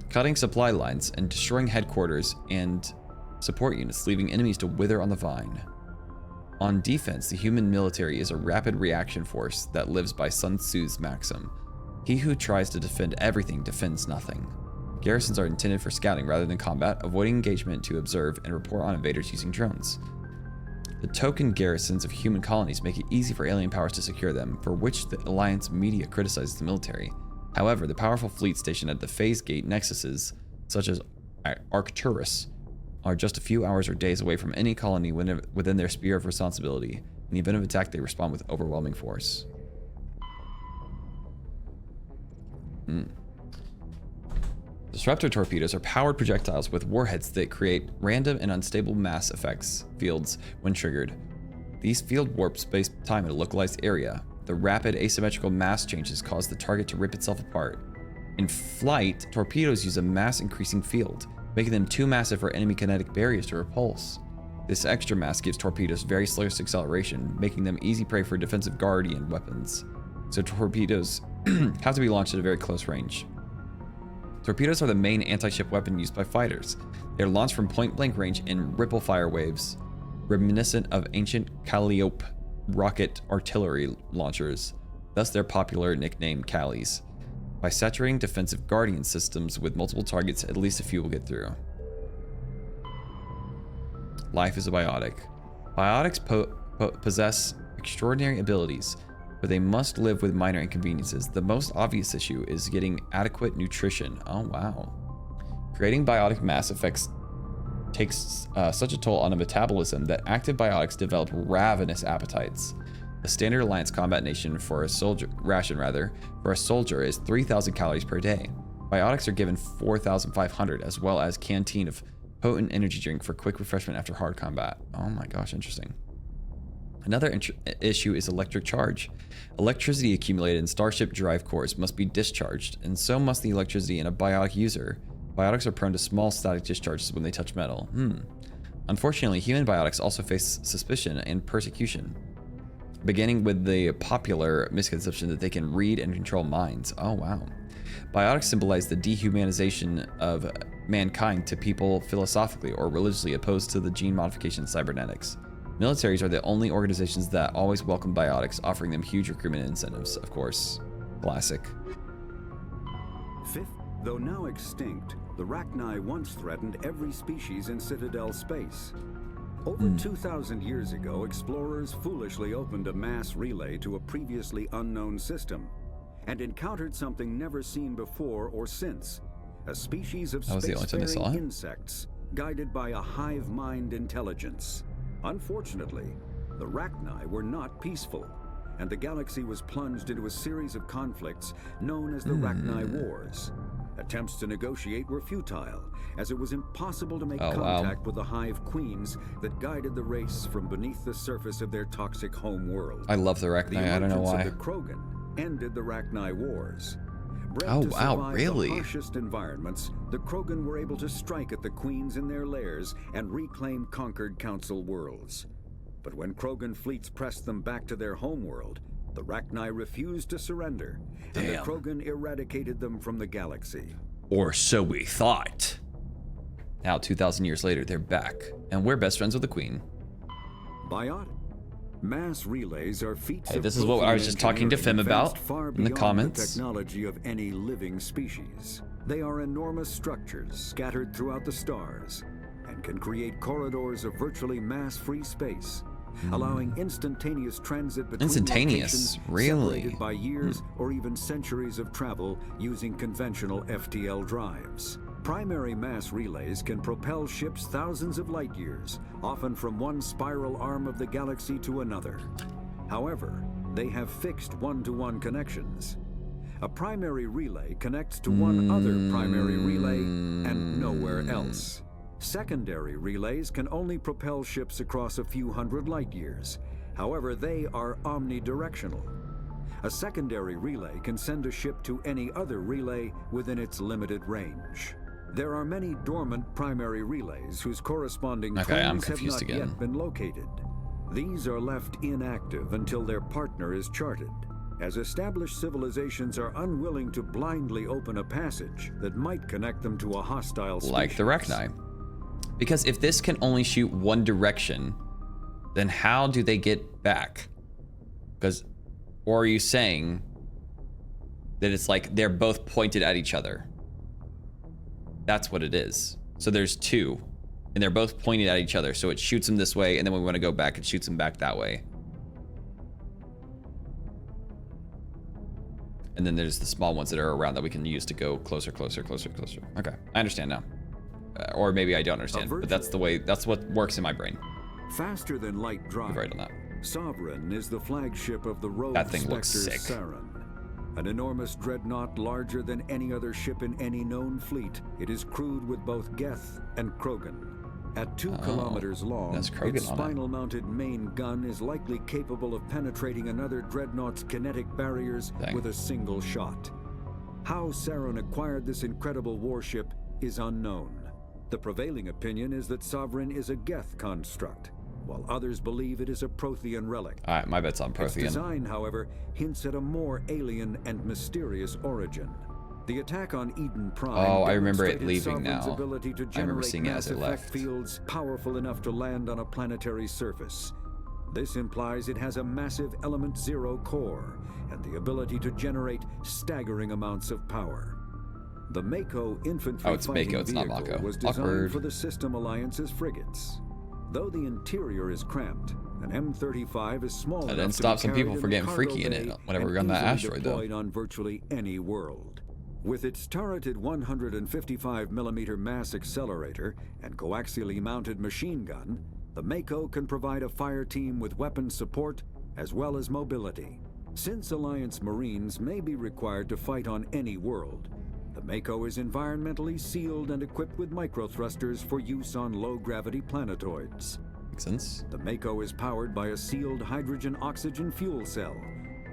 cutting supply lines and destroying headquarters and support units, leaving enemies to wither on the vine. On defense, the human military is a rapid reaction force that lives by Sun Tzu's maxim: he who tries to defend everything defends nothing. Garrisons are intended for scouting rather than combat, avoiding engagement to observe and report on invaders using drones. The token garrisons of human colonies make it easy for alien powers to secure them, for which the Alliance media criticizes the military. However, the powerful fleet stationed at the phase gate nexuses, such as Arcturus, are just a few hours or days away from any colony within their sphere of responsibility. In the event of attack, they respond with overwhelming force. Disruptor torpedoes are powered projectiles with warheads that create random and unstable mass effects fields when triggered. These field warp space-time in a localized area. The rapid asymmetrical mass changes cause the target to rip itself apart. In flight, torpedoes use a mass-increasing field, making them too massive for enemy kinetic barriers to repulse. This extra mass gives torpedoes very slow acceleration, making them easy prey for defensive Guardian weapons. So torpedoes have to be launched at a very close range. Torpedoes are the main anti-ship weapon used by fighters. They are launched from point-blank range in ripple fire waves, reminiscent of ancient Calliope rocket artillery launchers, thus their popular nickname Callies. By saturating defensive Guardian systems with multiple targets, at least a few will get through. Life is a biotic. Biotics possess extraordinary abilities, but they must live with minor inconveniences. The most obvious issue is getting adequate nutrition. Oh, wow. Creating biotic mass effects takes such a toll on a metabolism that active biotics develop ravenous appetites. The standard Alliance combat ration for a soldier is 3,000 calories per day. Biotics are given 4,500, as well as canteen of potent energy drink for quick refreshment after hard combat. Oh my gosh, interesting. Another issue is electric charge. Electricity accumulated in Starship drive cores must be discharged, and so must the electricity in a biotic user. Biotics are prone to small static discharges when they touch metal. Unfortunately, human biotics also face suspicion and persecution, beginning with the popular misconception that they can read and control minds. Oh wow. Biotics symbolize the dehumanization of mankind to people philosophically or religiously opposed to the gene modification cybernetics. Militaries are the only organizations that always welcome biotics, offering them huge recruitment incentives, of course. Classic. Fifth, though now extinct, the Rachni once threatened every species in Citadel space. Over 2,000 years ago, explorers foolishly opened a mass relay to a previously unknown system and encountered something never seen before or since. A species of spacefaring insects guided by a hive mind intelligence. Unfortunately, the Rachni were not peaceful, and the galaxy was plunged into a series of conflicts known as the Rachni Wars. Attempts to negotiate were futile, as it was impossible to make contact with the Hive Queens that guided the race from beneath the surface of their toxic home world. I love the Rachni, I don't know why. The Krogan ended the Rachni Wars. Bred Oh to wow, survive really? The harshest environments, the Krogan were able to strike at the Queens in their lairs and reclaim conquered Council worlds. But when Krogan fleets pressed them back to their homeworld, the Rachni refused to surrender, and the Krogan eradicated them from the galaxy. Or so we thought. Now, 2,000 years later, they're back, and we're best friends with the Queen. Biotic. Mass relays are feats Hey, of this is what I was just talking to Fim engineering about advanced far in the beyond comments. The technology of any living species. They are enormous structures scattered throughout the stars and can create corridors of virtually mass-free space, allowing instantaneous transit between Instantaneous? locations Really? separated by years or even centuries of travel using conventional FTL drives. Primary mass relays can propel ships thousands of light years, often from one spiral arm of the galaxy to another. However, they have fixed one-to-one connections. A primary relay connects to one other primary relay and nowhere else. Secondary relays can only propel ships across a few hundred light years. However, they are omnidirectional. A secondary relay can send a ship to any other relay within its limited range. There are many dormant primary relays whose corresponding Okay, I'm twins have confused not again. yet been located. These are left inactive until their partner is charted, as established civilizations are unwilling to blindly open a passage that might connect them to a hostile species. Like the Rachni. Because if this can only shoot one direction, then how do they get back? Or are you saying that it's like they're both pointed at each other? That's what it is. So there's two, and they're both pointed at each other. So it shoots them this way, and then when we want to go back, it shoots them back that way. And then there's the small ones that are around that we can use to go closer, closer, closer, closer. Okay, I understand now. Or maybe I don't understand, but that's the way, that's what works in my brain. Faster than light drive. You're right on that. Sovereign is the flagship of the rogue That thing Spectre looks sick. Saren. An enormous dreadnought larger than any other ship in any known fleet, it is crewed with both Geth and Krogan. At 2 kilometers long, that's Krogan its on it. spinal-mounted main gun is likely capable of penetrating another dreadnought's kinetic barriers with a single shot. How Saren acquired this incredible warship is unknown. The prevailing opinion is that Sovereign is a Geth construct, while others believe it is a Prothean relic. All right, my bet's on Its Prothean. design, however, hints at a more alien and mysterious origin. The attack on Eden Prime Oh, I remember it demonstrated leaving Sovereign's now. ability to I remember generate seeing it as mass it effect left. fields powerful enough to land on a planetary surface. This implies it has a massive Element Zero core and the ability to generate staggering amounts of power. The Mako infantry Oh, it's fighting Mako, it's not vehicle Mako. was designed Awkward. for the System Alliance's frigates. Though the interior is cramped, an M35 is small That enough didn't to stop be some carried people in from the getting cargo freaky in it bay whenever we got on and that easily asteroid, though. deployed on virtually any world. With its turreted 155mm mass accelerator and coaxially mounted machine gun, the Mako can provide a fire team with weapon support as well as mobility. Since Alliance Marines may be required to fight on any world, the Mako is environmentally sealed and equipped with microthrusters for use on low-gravity planetoids. Makes sense. The Mako is powered by a sealed hydrogen-oxygen fuel cell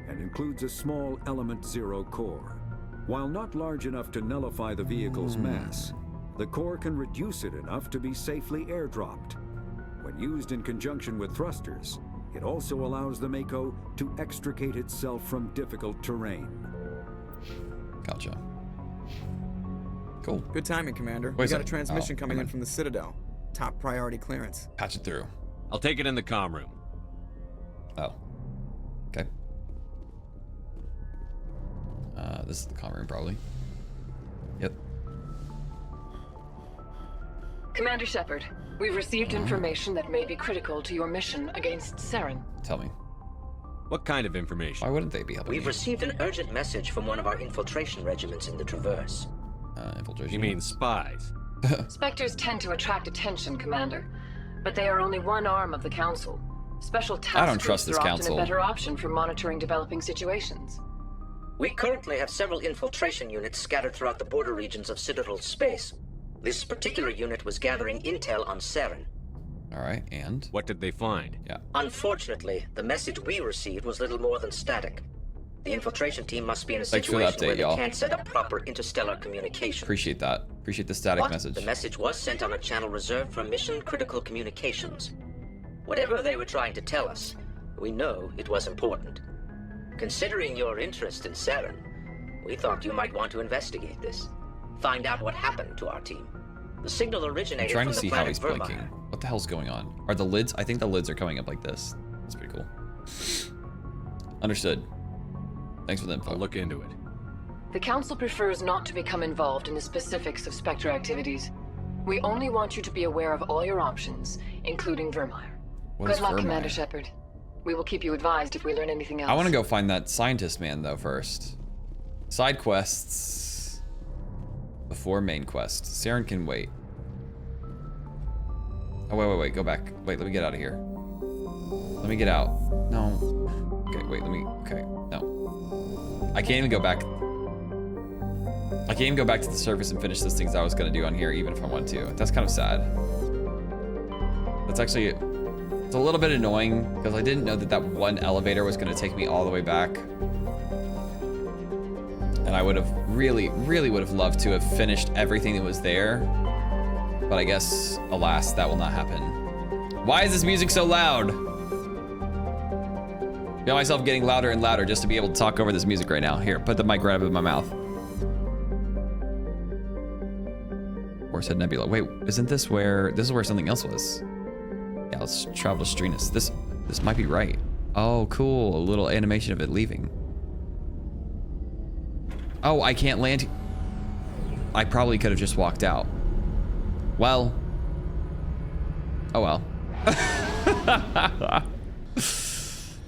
and includes a small Element Zero core. While not large enough to nullify the vehicle's mass, the core can reduce it enough to be safely airdropped. When used in conjunction with thrusters, it also allows the Mako to extricate itself from difficult terrain. Gotcha. Cool. Good timing, Commander. Wait We a got a sec. transmission Oh, coming never in mind. from the Citadel. Top priority clearance. Patch it through. I'll take it in the comm room. Oh. Okay. This is the comm room, probably. Yep. Commander Shepard, we've received information that may be critical to your mission against Saren. Tell me. What kind of information? Why wouldn't they be helping We've me? received an urgent message from one of our infiltration regiments in the Traverse. Infiltration? You mean spies? Spectres tend to attract attention, Commander, but they are only one arm of the Council. Special task I don't trust groups this are often council. a better option for monitoring developing situations. We currently have several infiltration units scattered throughout the border regions of Citadel space. This particular unit was gathering intel on Saren. Alright, and? What did they find? Yeah. Unfortunately, the message we received was little more than static. The infiltration team must be in a Thanks for the situation where update, they y'all. can't set up proper interstellar communication. Appreciate that. Appreciate the static But message. the message was sent on a channel reserved for mission-critical communications. Whatever they were trying to tell us, we know it was important. Considering your interest in Saren, we thought you might want to investigate this. Find out what happened to our team. The signal I'm originated trying from to see the how planet he's Vermeer. blinking. What the hell's going on? Are the lids? I think the lids are coming up like this. That's pretty cool. Understood. Thanks for the info. I'll look into it. The Council prefers not to become involved in the specifics of Spectre activities. We only want you to be aware of all your options, including Vermeer. What Good is luck, Vermeer? Commander Shepard. We will keep you advised if we learn anything else. I want to go find that scientist man though first. Side quests before main quest. Saren can wait. Oh wait, go back. Wait, let me get out of here. Let me get out. No. Okay, wait, okay, no. I can't even go back. I can't even go back to the surface and finish those things I was gonna do on here even if I wanted to. That's kind of sad. That's actually, it's a little bit annoying because I didn't know that that one elevator was gonna take me all the way back. And I would have really would have loved to have finished everything that was there. But I guess, alas, that will not happen. Why is this music so loud? I feel myself getting louder and louder just to be able to talk over this music right now. Here, put the mic right up in my mouth. Horsehead Nebula. Wait, isn't this where, this is where something else was? Yeah, let's travel to Strenus. This might be right. Oh, cool, a little animation of it leaving. Oh, I can't land. I probably could have just walked out. Well. Oh well.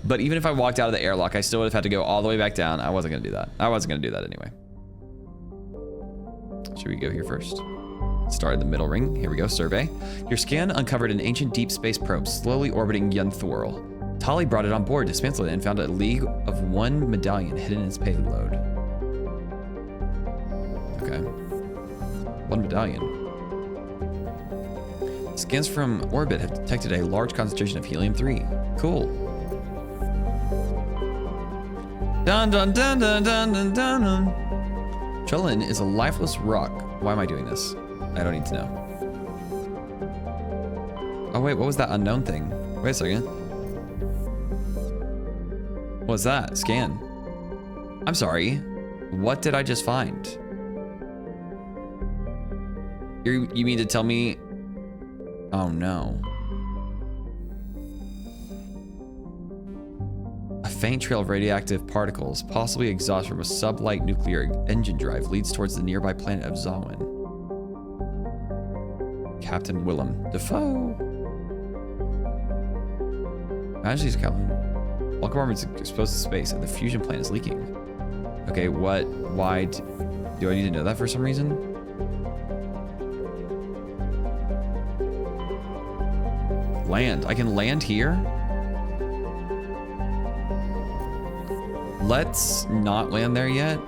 But even if I walked out of the airlock, I still would have had to go all the way back down. I wasn't gonna do that. I wasn't gonna do that anyway. Should we go here first? Start in the middle ring. Here we go, survey. Your scan uncovered an ancient deep space probe slowly orbiting Yunthorl. Tali brought it on board, dismantled it, and found a League of One medallion hidden in its payload. Okay. One medallion. Scans from orbit have detected a large concentration of helium-3. Cool. Dun dun dun dun dun dun dun dun. Trellin is a lifeless rock. Why am I doing this? I don't need to know. Oh wait, what was that unknown thing? Wait a second. What's that? Scan. I'm sorry. What did I just find? You mean to tell me? Oh no. A faint trail of radioactive particles, possibly exhaust from a sublight nuclear engine drive, leads towards the nearby planet of Zawin. Captain Willem Dafoe. Majesty's Captain. All compartments exposed to space and the fusion plant is leaking. Okay, what? Why? Do I need to know that for some reason? Land. I can land here? Let's not land there yet.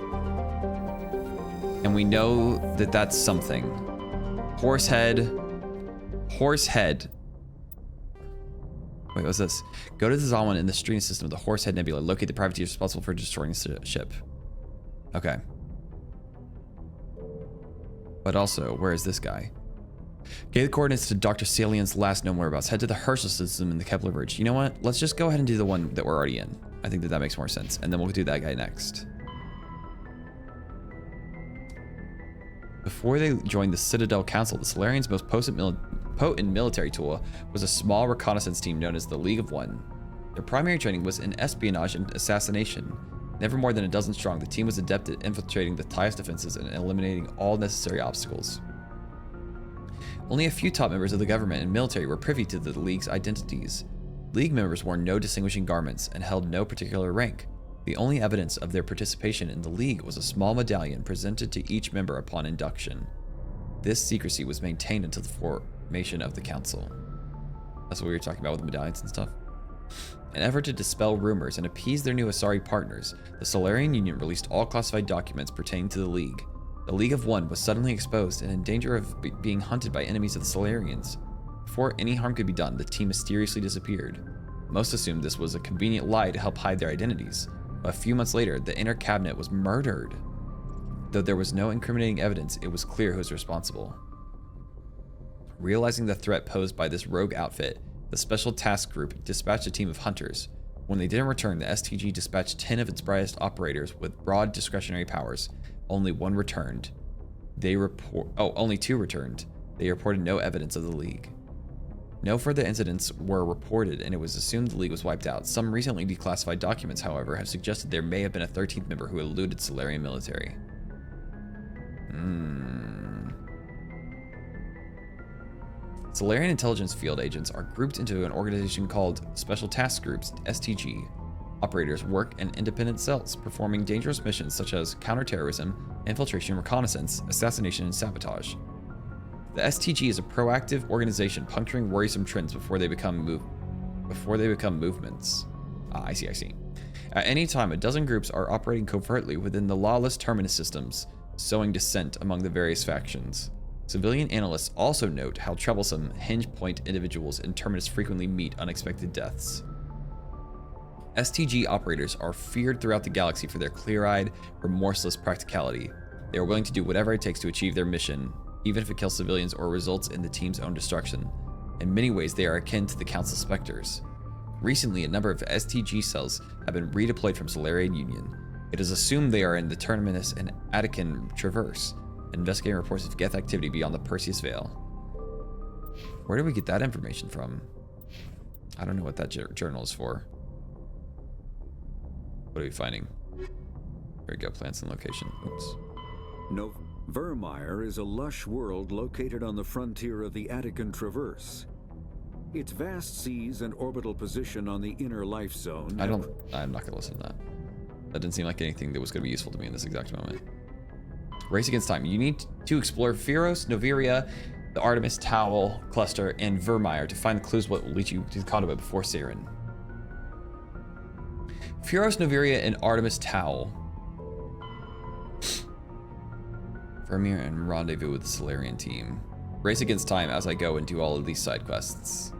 And we know that that's something. Horsehead. Horsehead. Wait, what's this? Go to the Zawin in the Strenus system of the Horsehead Nebula. Locate the privateer responsible for destroying the ship. Okay. But also, where is this guy? Gave the coordinates to Dr. Salian's last known whereabouts. Head to the Herschel system in the Kepler Bridge. You know what? Let's just go ahead and do the one that we're already in. I think that makes more sense. And then we'll do that guy next. Before they joined the Citadel Council, the Solarians' most potent military tool was a small reconnaissance team known as the League of One. Their primary training was in espionage and assassination. Never more than a dozen strong, the team was adept at infiltrating the Tyus defenses and eliminating all necessary obstacles. Only a few top members of the government and military were privy to the League's identities. League members wore no distinguishing garments and held no particular rank. The only evidence of their participation in the League was a small medallion presented to each member upon induction. This secrecy was maintained until the formation of the Council. That's what we were talking about with the medallions and stuff. In an effort to dispel rumors and appease their new Asari partners, the Solarian Union released all classified documents pertaining to the League. The League of One was suddenly exposed and in danger of being hunted by enemies of the Solarians. Before any harm could be done, the team mysteriously disappeared. Most assumed this was a convenient lie to help hide their identities. But a few months later, the inner cabinet was murdered. Though there was no incriminating evidence, it was clear who was responsible. Realizing the threat posed by this rogue outfit, the Special Task Group dispatched a team of hunters. When they didn't return, the STG dispatched 10 of its brightest operators with broad discretionary powers. Only one returned. Only two returned. They reported no evidence of the League. No further incidents were reported, and it was assumed the League was wiped out. Some recently declassified documents, however, have suggested there may have been a 13th member who eluded Salarian military. Salarian intelligence field agents are grouped into an organization called Special Task Groups, STG. Operators work in independent cells, performing dangerous missions such as counterterrorism, infiltration, reconnaissance, assassination, and sabotage. The STG is a proactive organization puncturing worrisome trends before they become movements. I see. At any time, a dozen groups are operating covertly within the lawless Terminus systems, sowing dissent among the various factions. Civilian analysts also note how troublesome hinge point individuals in Terminus frequently meet unexpected deaths. STG operators are feared throughout the galaxy for their clear-eyed, remorseless practicality. They are willing to do whatever it takes to achieve their mission, even if it kills civilians or results in the team's own destruction. In many ways, they are akin to the Council Spectres. Recently, a number of STG cells have been redeployed from Salarian Union. It is assumed they are in the Terminus and Attican Traverse, investigating reports of Geth activity beyond the Perseus Veil. Where do we get that information from? I don't know what that journal is for. What are we finding? There we go, plants and location. Oops. No, Vermeer is a lush world located on the frontier of the Attican Traverse. Its vast seas and orbital position on the inner life zone. I'm not gonna listen to that. That didn't seem like anything that was gonna be useful to me in this exact moment. Race against time. You need to explore Feros, Noveria, the Artemis Tau cluster, and Vermeer to find the clues what will lead you to the conduit before Saren. Feros, Noveria, and Artemis Tau. Vermeer and rendezvous with the Salarian team. Race against time as I go and do all of these side quests.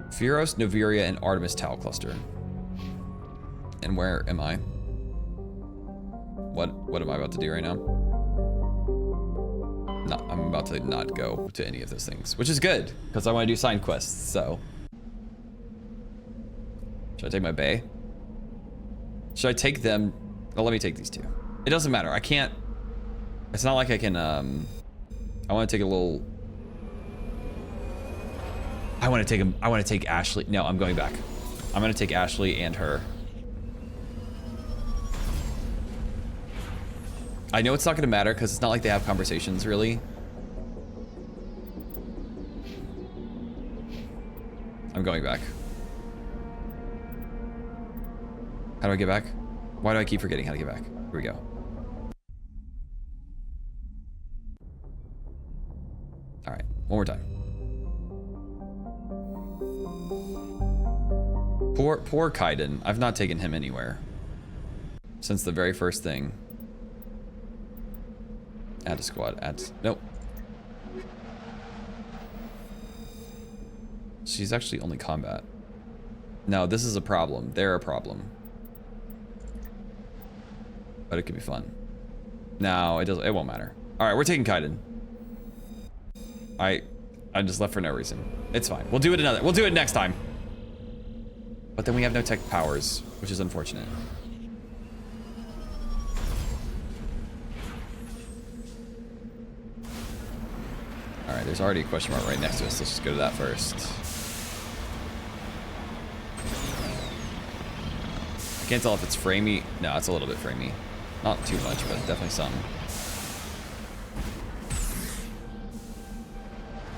Feros, Noveria, and Artemis Tau cluster. And where am I? What am I about to do right now? No, I'm about to not go to any of those things, which is good because I want to do side quests. So, should I take my bay? Should I take them? Oh, let me take these two. It doesn't matter. I can't. It's not like I can. I want to take a little. I want to take Ashley. No, I'm going back. I'm going to take Ashley and her. I know it's not going to matter because it's not like they have conversations really. I'm going back. How do I get back? Why do I keep forgetting how to get back? Here we go. All right, one more time. Poor Kaiden. I've not taken him anywhere since the very first thing. Add a squad. Nope. She's actually only combat. No, this is a problem. They're a problem. But it could be fun. No, it doesn't. It won't matter. All right, we're taking Kaiden. I just left for no reason. It's fine. We'll do it next time. But then we have no tech powers, which is unfortunate. All right, there's already a question mark right next to us. Let's just go to that first. I can't tell if it's framey. No, it's a little bit framey. Not too much, but definitely some.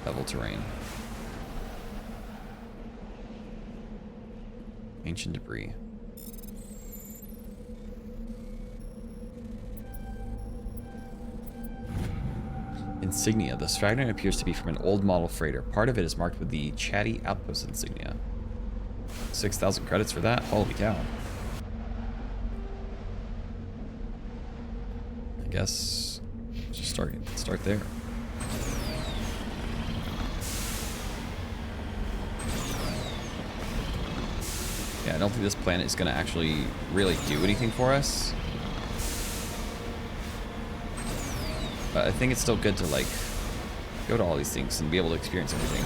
Level terrain. Ancient debris. Insignia. This fragment appears to be from an old model freighter. Part of it is marked with the Chatty Outpost insignia. 6,000 credits for that? Holy cow. I guess just start there. Yeah, I don't think this planet is going to actually really do anything for us. But I think it's still good to, like, go to all these things and be able to experience everything.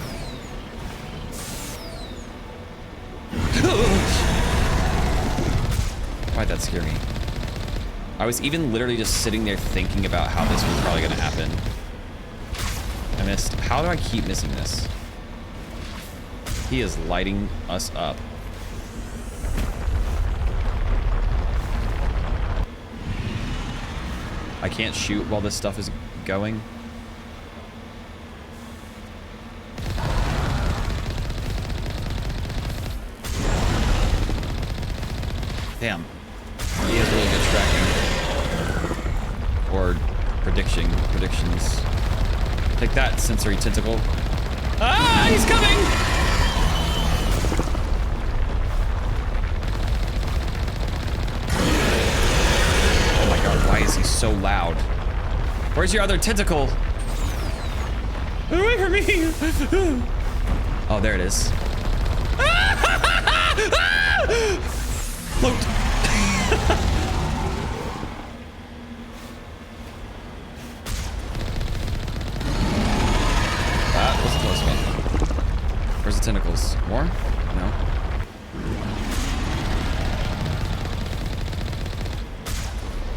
Why'd that scare me? I was even literally just sitting there thinking about how this was probably going to happen. I missed. How do I keep missing this? He is lighting us up. I can't shoot while this stuff is going. Damn. He has really good tracking. Or predictions. Take that, sensory tentacle. Ah, he's coming! Oh my god, why is he so loud? Where's your other tentacle? Wait for me! Oh, there it is. Float! That was a close one. Where's the tentacles? More? No.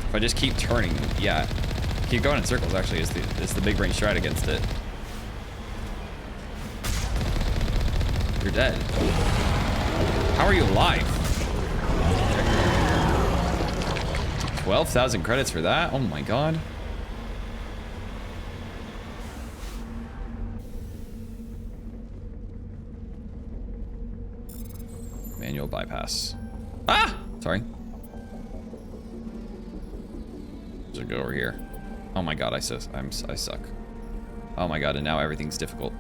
If I just keep turning, yeah. Keep going in circles actually is the big brain strat against it. You're dead. How are you alive? 12,000 credits for that? Oh my god. Manual bypass. Ah! Sorry. Just go over here. Oh my god, I suck. Oh my god, and now everything's difficult.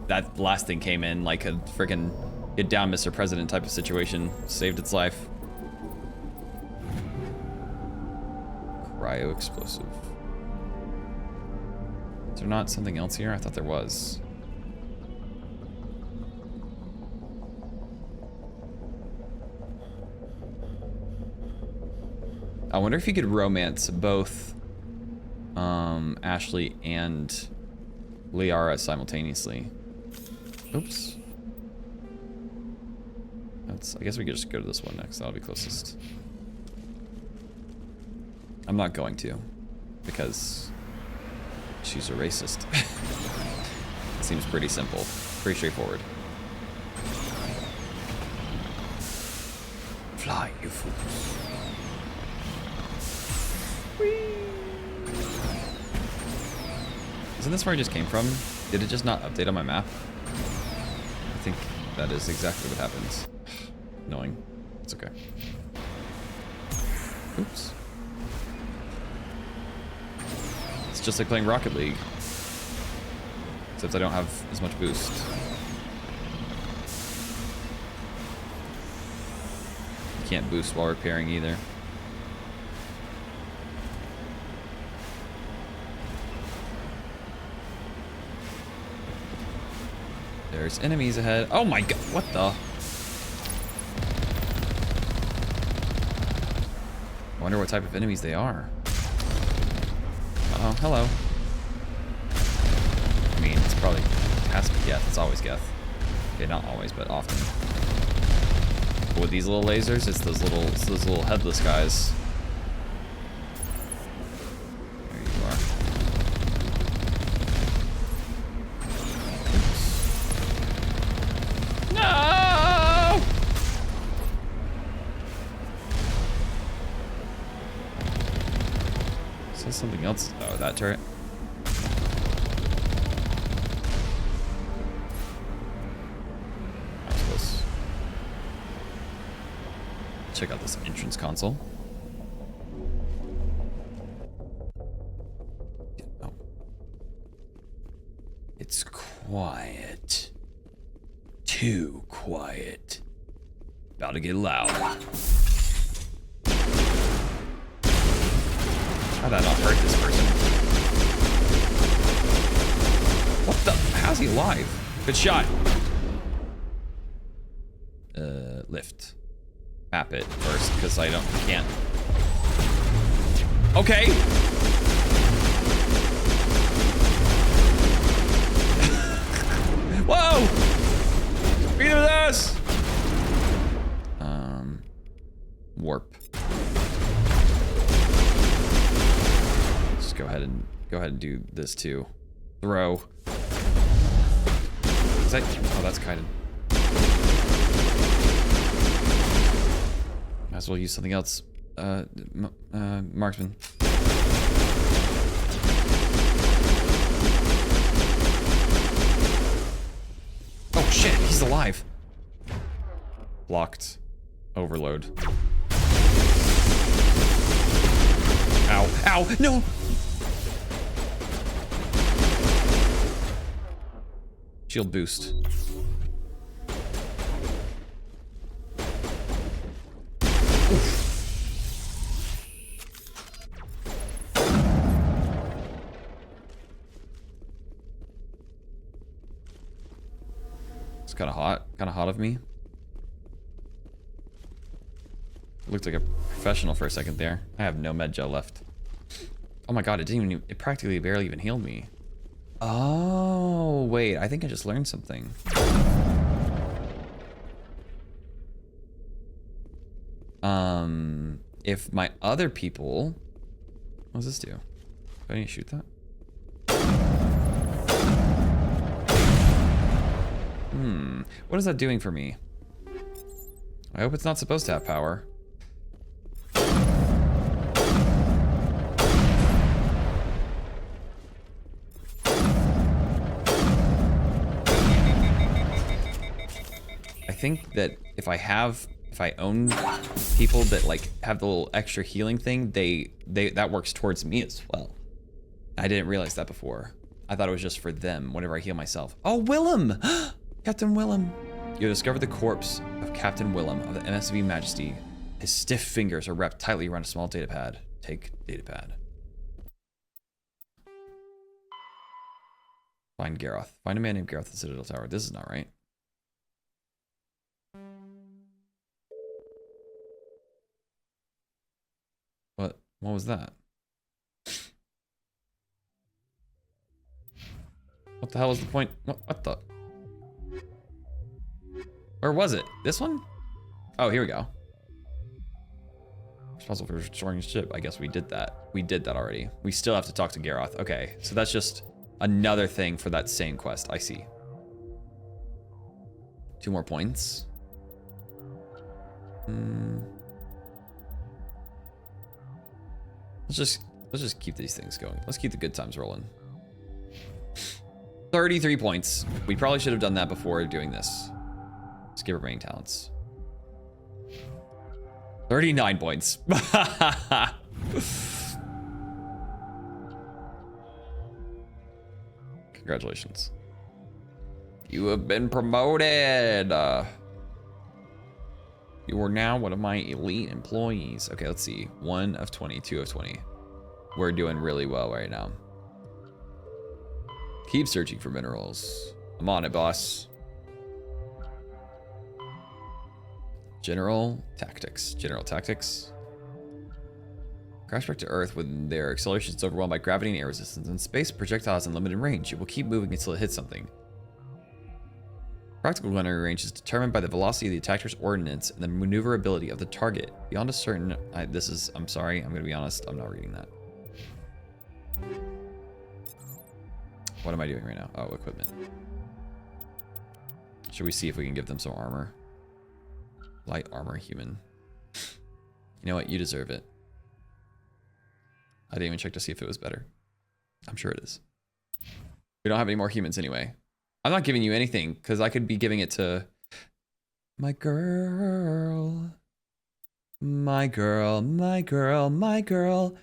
That last thing came in like a freaking get down, Mr. President type of situation. Saved its life. Cryo explosive. Is there not something else here? I thought there was. I wonder if you could romance both Ashley and Liara simultaneously. Oops. I guess we could just go to this one next. That'll be closest. I'm not going to, because she's a racist. It seems pretty simple, pretty straightforward. Fly, you fools. Isn't this where I just came from? Did it just not update on my map? I think that is exactly what happens. Annoying. It's okay. Oops. It's just like playing Rocket League. Except I don't have as much boost. You can't boost while repairing either. There's enemies ahead. Oh my god, what the? I wonder what type of enemies they are. Uh-oh, hello. I mean, it's probably, it has to be Geth. It's always Geth. Okay, not always, but often. But with these little lasers, it's those little headless guys. There you are. No! Is this something else? Oh, that turret. That was close. Check out this entrance console. Oh. It's quiet. Too quiet. About to get loud. How'd that not hurt this person? What the? How's he alive? Good shot. Lift. Map it first, because I can't. Okay. Whoa! Beat him with us! Warp. Just go ahead and go ahead and do this too. Throw. Is that, oh, that's Kaiden. Might as well use something else. Marksman. Oh shit, he's alive. Blocked. Overload. Ow, ow, no! Shield boost. It's kind of hot of me. Looked like a professional for a second there. I have no med gel left. Oh my god, it practically barely even healed me. Oh, wait, I think I just learned something. If my other people, what does this do? Do I need to shoot that? What is that doing for me? I hope it's not supposed to have power. I think that if I own people that like have the little extra healing thing, that works towards me as well. I didn't realize that before. I thought it was just for them whenever I heal myself. Oh, Willem! Captain Willem. You have discovered the corpse of Captain Willem of the MSV Majesty. His stiff fingers are wrapped tightly around a small data pad. Take data pad. Find Garroth. Find a man named Garroth at the Citadel Tower. This is not right. What was that? What the hell was the point? What the? Where was it? This one? Oh, here we go. Responsible for restoring his ship. I guess we did that. We did that already. We still have to talk to Garroth. Okay, so that's just another thing for that same quest. I see. 2 more points. Let's just keep these things going. Let's keep the good times rolling. 33 points. We probably should have done that before doing this. Skip remaining talents. 39 points. Congratulations. You have been promoted. You are now one of my elite employees. Okay, let's see. 1 of 20, 2 of 20. We're doing really well right now. Keep searching for minerals. I'm on it, boss. General tactics. General tactics. Crash back to Earth when their acceleration is overwhelmed by gravity and air resistance. In space, projectiles in limited range. It will keep moving until it hits something. Practical gunnery range is determined by the velocity of the attacker's ordnance and the maneuverability of the target. Beyond a certain... I'm sorry, I'm going to be honest. I'm not reading that. What am I doing right now? Oh, equipment. Should we see if we can give them some armor? Light armor, human. You know what? You deserve it. I didn't even check to see if it was better. I'm sure it is. We don't have any more humans anyway. I'm not giving you anything because I could be giving it to my girl. My girl, my girl, my girl.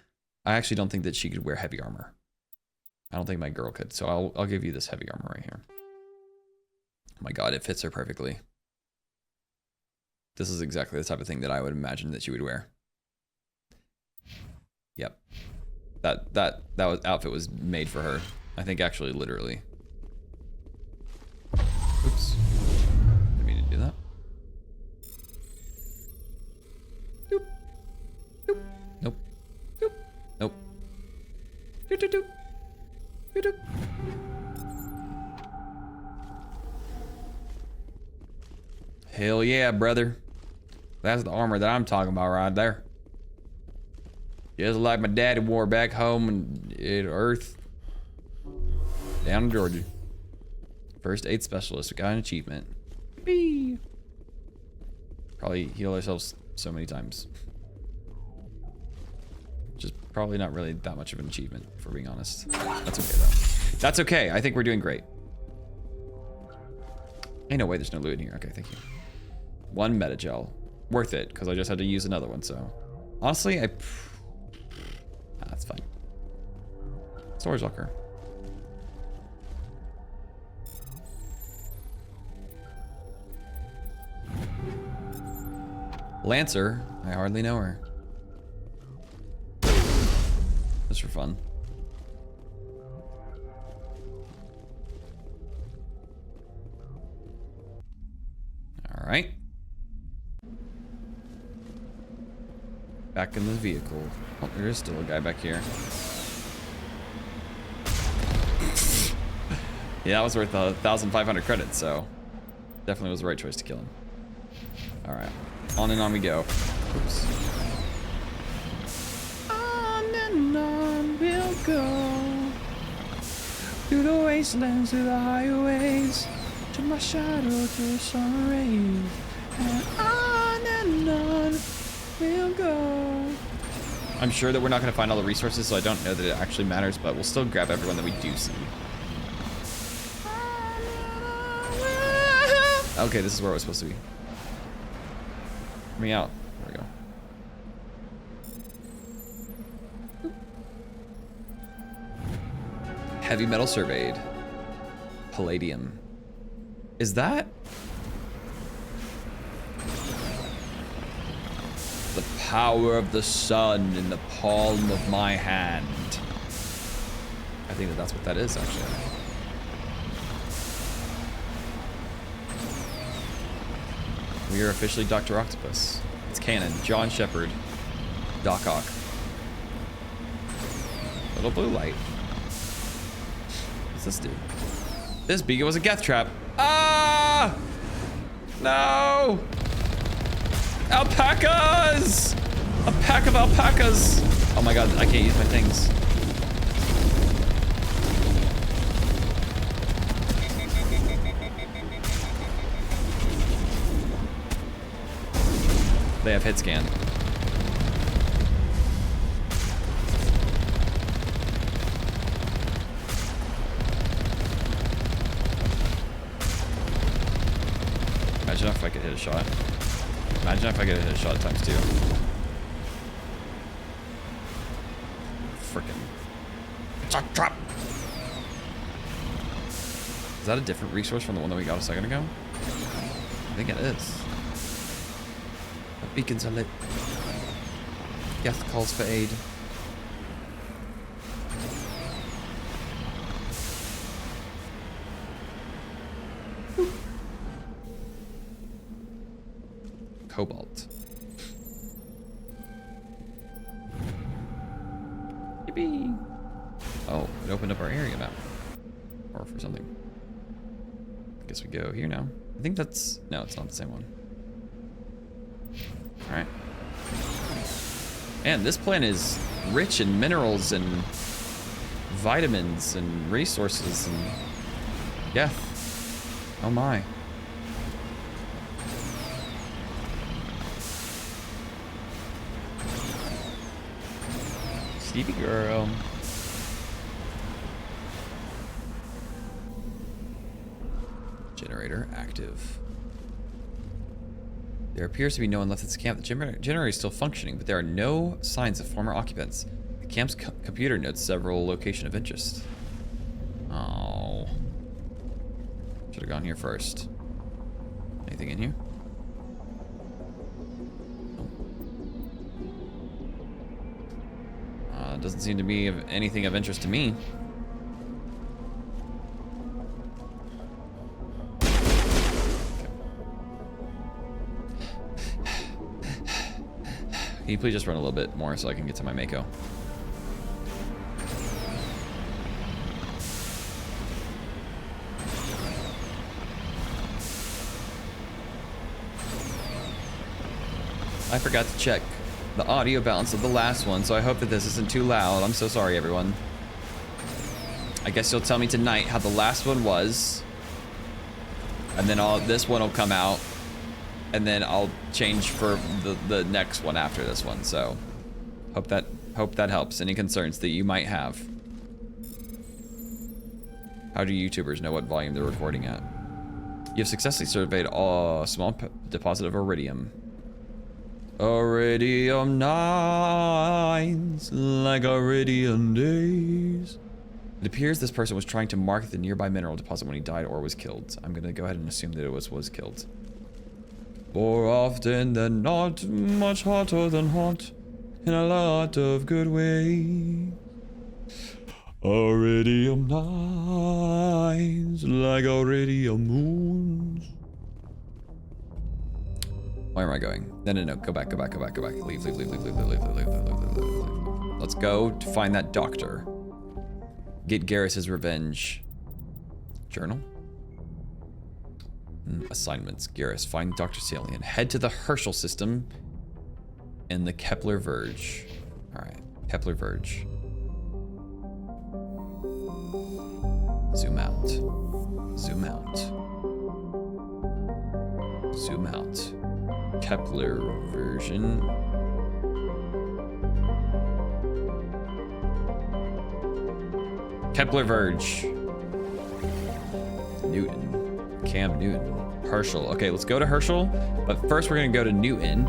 I actually don't think that she could wear heavy armor. I don't think my girl could, so I'll give you this heavy armor right here. Oh my god, it fits her perfectly. This is exactly the type of thing that I would imagine that she would wear. Yep. That outfit was made for her. I think actually literally. Oops. Didn't mean to do that. Doop. Doop. Nope. Doop. Nope. Doop doop doop. Doop doop. Hell yeah, brother. That's the armor that I'm talking about right there. Just like my daddy wore back home in Earth. Down in Georgia. First aid specialist. We got an achievement. Yippee. Probably heal ourselves so many times. Which is probably not really that much of an achievement, if we're being honest. That's okay, though. That's okay. I think we're doing great. Ain't no way there's no loot in here. Okay, thank you. 1 Metagel. Worth it, because I just had to use another one, so. Honestly, that's fine. Storage locker. Lancer. I hardly know her. Just for fun. All right. Back in the vehicle. Oh, there is still a guy back here. Yeah, that was worth 1,500 credits, so definitely was the right choice to kill him. All right, on and on we go. Oops. On and on we'll go through the wastelands, through the highways, to my shadow, to the sun rays, and on we'll go. I'm sure that we're not going to find all the resources, so I don't know that it actually matters, but we'll still grab everyone that we do see. Okay, this is where it was supposed to be. Hear me out. There we go. Heavy metal surveyed. Palladium. Is that? The power of the sun in the palm of my hand. I think that that's what that is, actually. We are officially Dr. Octopus. It's canon. John Shepard. Doc Ock. Little blue light. What's this do? This beacon was a Geth trap. Ah! No! Alpacas! A pack of alpacas! Oh my god, I can't use my things. They have hit scan. Imagine if I could hit a shot. Imagine if I could hit a shot times 2. Frickin'. Chop, chop. Is that a different resource from the one that we got a second ago? I think it is. Beacons are lit. Geth calls for aid. Cobalt. Yippee! Oh, it opened up our area map. Or for something. I guess we go here now. I think that's... No, it's not the same one. Alright. Man, this planet is rich in minerals and vitamins and resources and... Yeah. Oh my. Sleepy girl. Generator active. There appears to be no one left at this camp. The generator is still functioning, but there are no signs of former occupants. The camp's computer notes several locations of interest. Oh. Should have gone here first. Anything in here? Doesn't seem to be of anything of interest to me. Can you please just run a little bit more so I can get to my Mako? I forgot to check the audio balance of the last one, so I hope that this isn't too loud. I'm so sorry, everyone. I guess you'll tell me tonight how the last one was. And then this one will come out. And then I'll change for the next one after this one. So hope that helps. Any concerns that you might have? How do YouTubers know what volume they're recording at? You have successfully surveyed a small deposit of iridium. Iridium nights, like iridium days. It appears this person was trying to mark the nearby mineral deposit when he died or was killed. I'm gonna go ahead and assume that it was killed. More often than not, much hotter than hot, in a lot of good ways. Iridium nights, like iridium moons. Where am I going? No. Go back. Leave. Let's go to find that doctor. Get Garrus' revenge. Journal? Assignments. Garrus, find Dr. Salian. Head to the Herschel system and the Kepler Verge. Alright, Kepler Verge. Zoom out. Zoom out. Zoom out. Kepler version. Kepler Verge. Newton. Cam Newton. Herschel. Okay, let's go to Herschel. But first we're gonna go to Newton.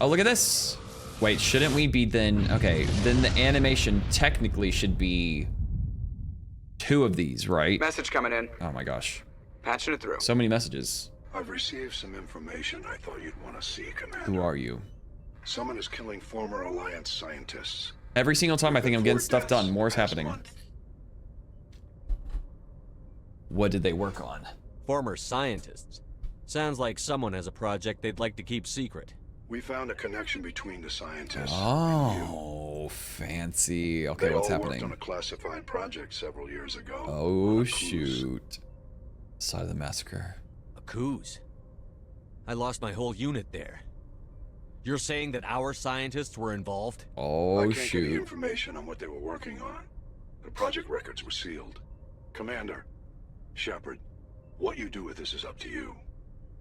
Oh, look at this. Wait, shouldn't we be then? Okay, then the animation technically should be 2 of these, right? Message coming in. Oh my gosh. Patching it through. So many messages. I've received some information I thought you'd want to see, Commander. Who are you? Someone is killing former Alliance scientists. Every single time I think I'm getting stuff done, more is happening. What did they work on? Former scientists. Sounds like someone has a project they'd like to keep secret. We found a connection between the scientists. Oh, fancy. Okay, what's happening? They all worked on a classified project several years ago. Oh, shoot. Side of the massacre. A Kuz. I lost my whole unit there. You're saying that our scientists were involved? Oh, I can't shoot. give you information on what they were working on. The project records were sealed. Commander, Shepard, what you do with this is up to you.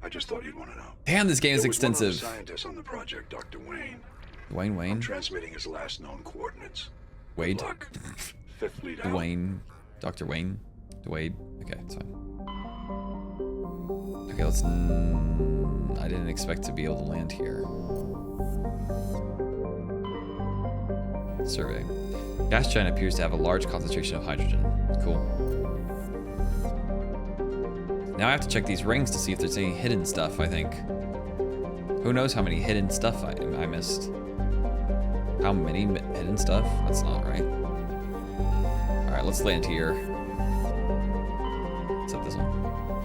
I just thought you'd want to know. Damn, this game is extensive. One of the scientists on the project, Dr. Wayne. Wayne. I'm transmitting his last known coordinates. Wade. Fifth fleet out. Dwayne. Dr. Wayne. Wade. Okay, it's fine. Okay, let's... I didn't expect to be able to land here. Survey. Gas giant appears to have a large concentration of hydrogen. Cool. Now I have to check these rings to see if there's any hidden stuff, I think. Who knows how many hidden stuff I missed. How many hidden stuff? That's not right. Alright, let's land here. Except this one.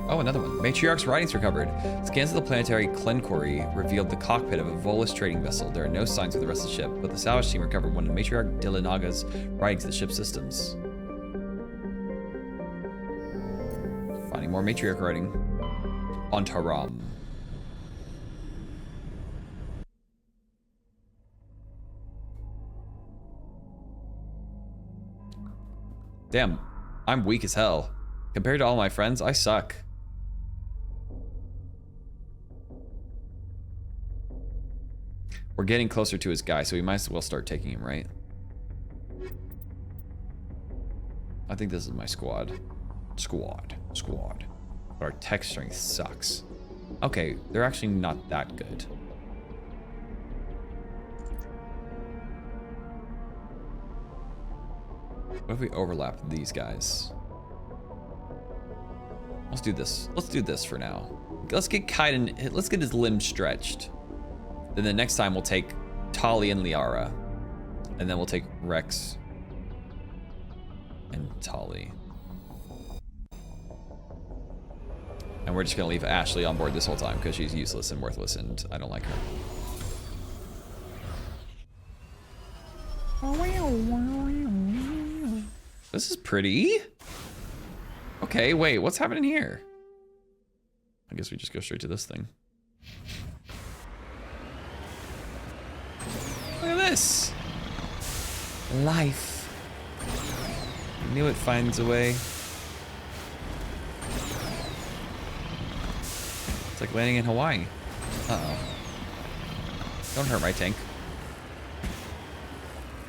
Oh, another one. Matriarch's writings recovered. Scans of the planetary Clencory revealed the cockpit of a Volus trading vessel. There are no signs of the rest of the ship, but the salvage team recovered one of Matriarch Dilanaga's writings of the ship's systems. Finding more Matriarch writing. On Taram. Damn, I'm weak as hell. Compared to all my friends, I suck. We're getting closer to his guy, so we might as well start taking him, right? I think this is my squad. Squad. But our tech strength sucks. Okay, they're actually not that good. What if we overlap these guys? Let's do this. Let's do this for now. Let's get Kaiden, let's get his limbs stretched. Then the next time we'll take Tali and Liara. And then we'll take Rex and Tali. And we're just gonna leave Ashley on board this whole time because she's useless and worthless and I don't like her. This is pretty. Okay, wait, what's happening here? I guess we just go straight to this thing. Look at this. Life. I knew it finds a way. It's like landing in Hawaii. Uh-oh. Don't hurt my tank.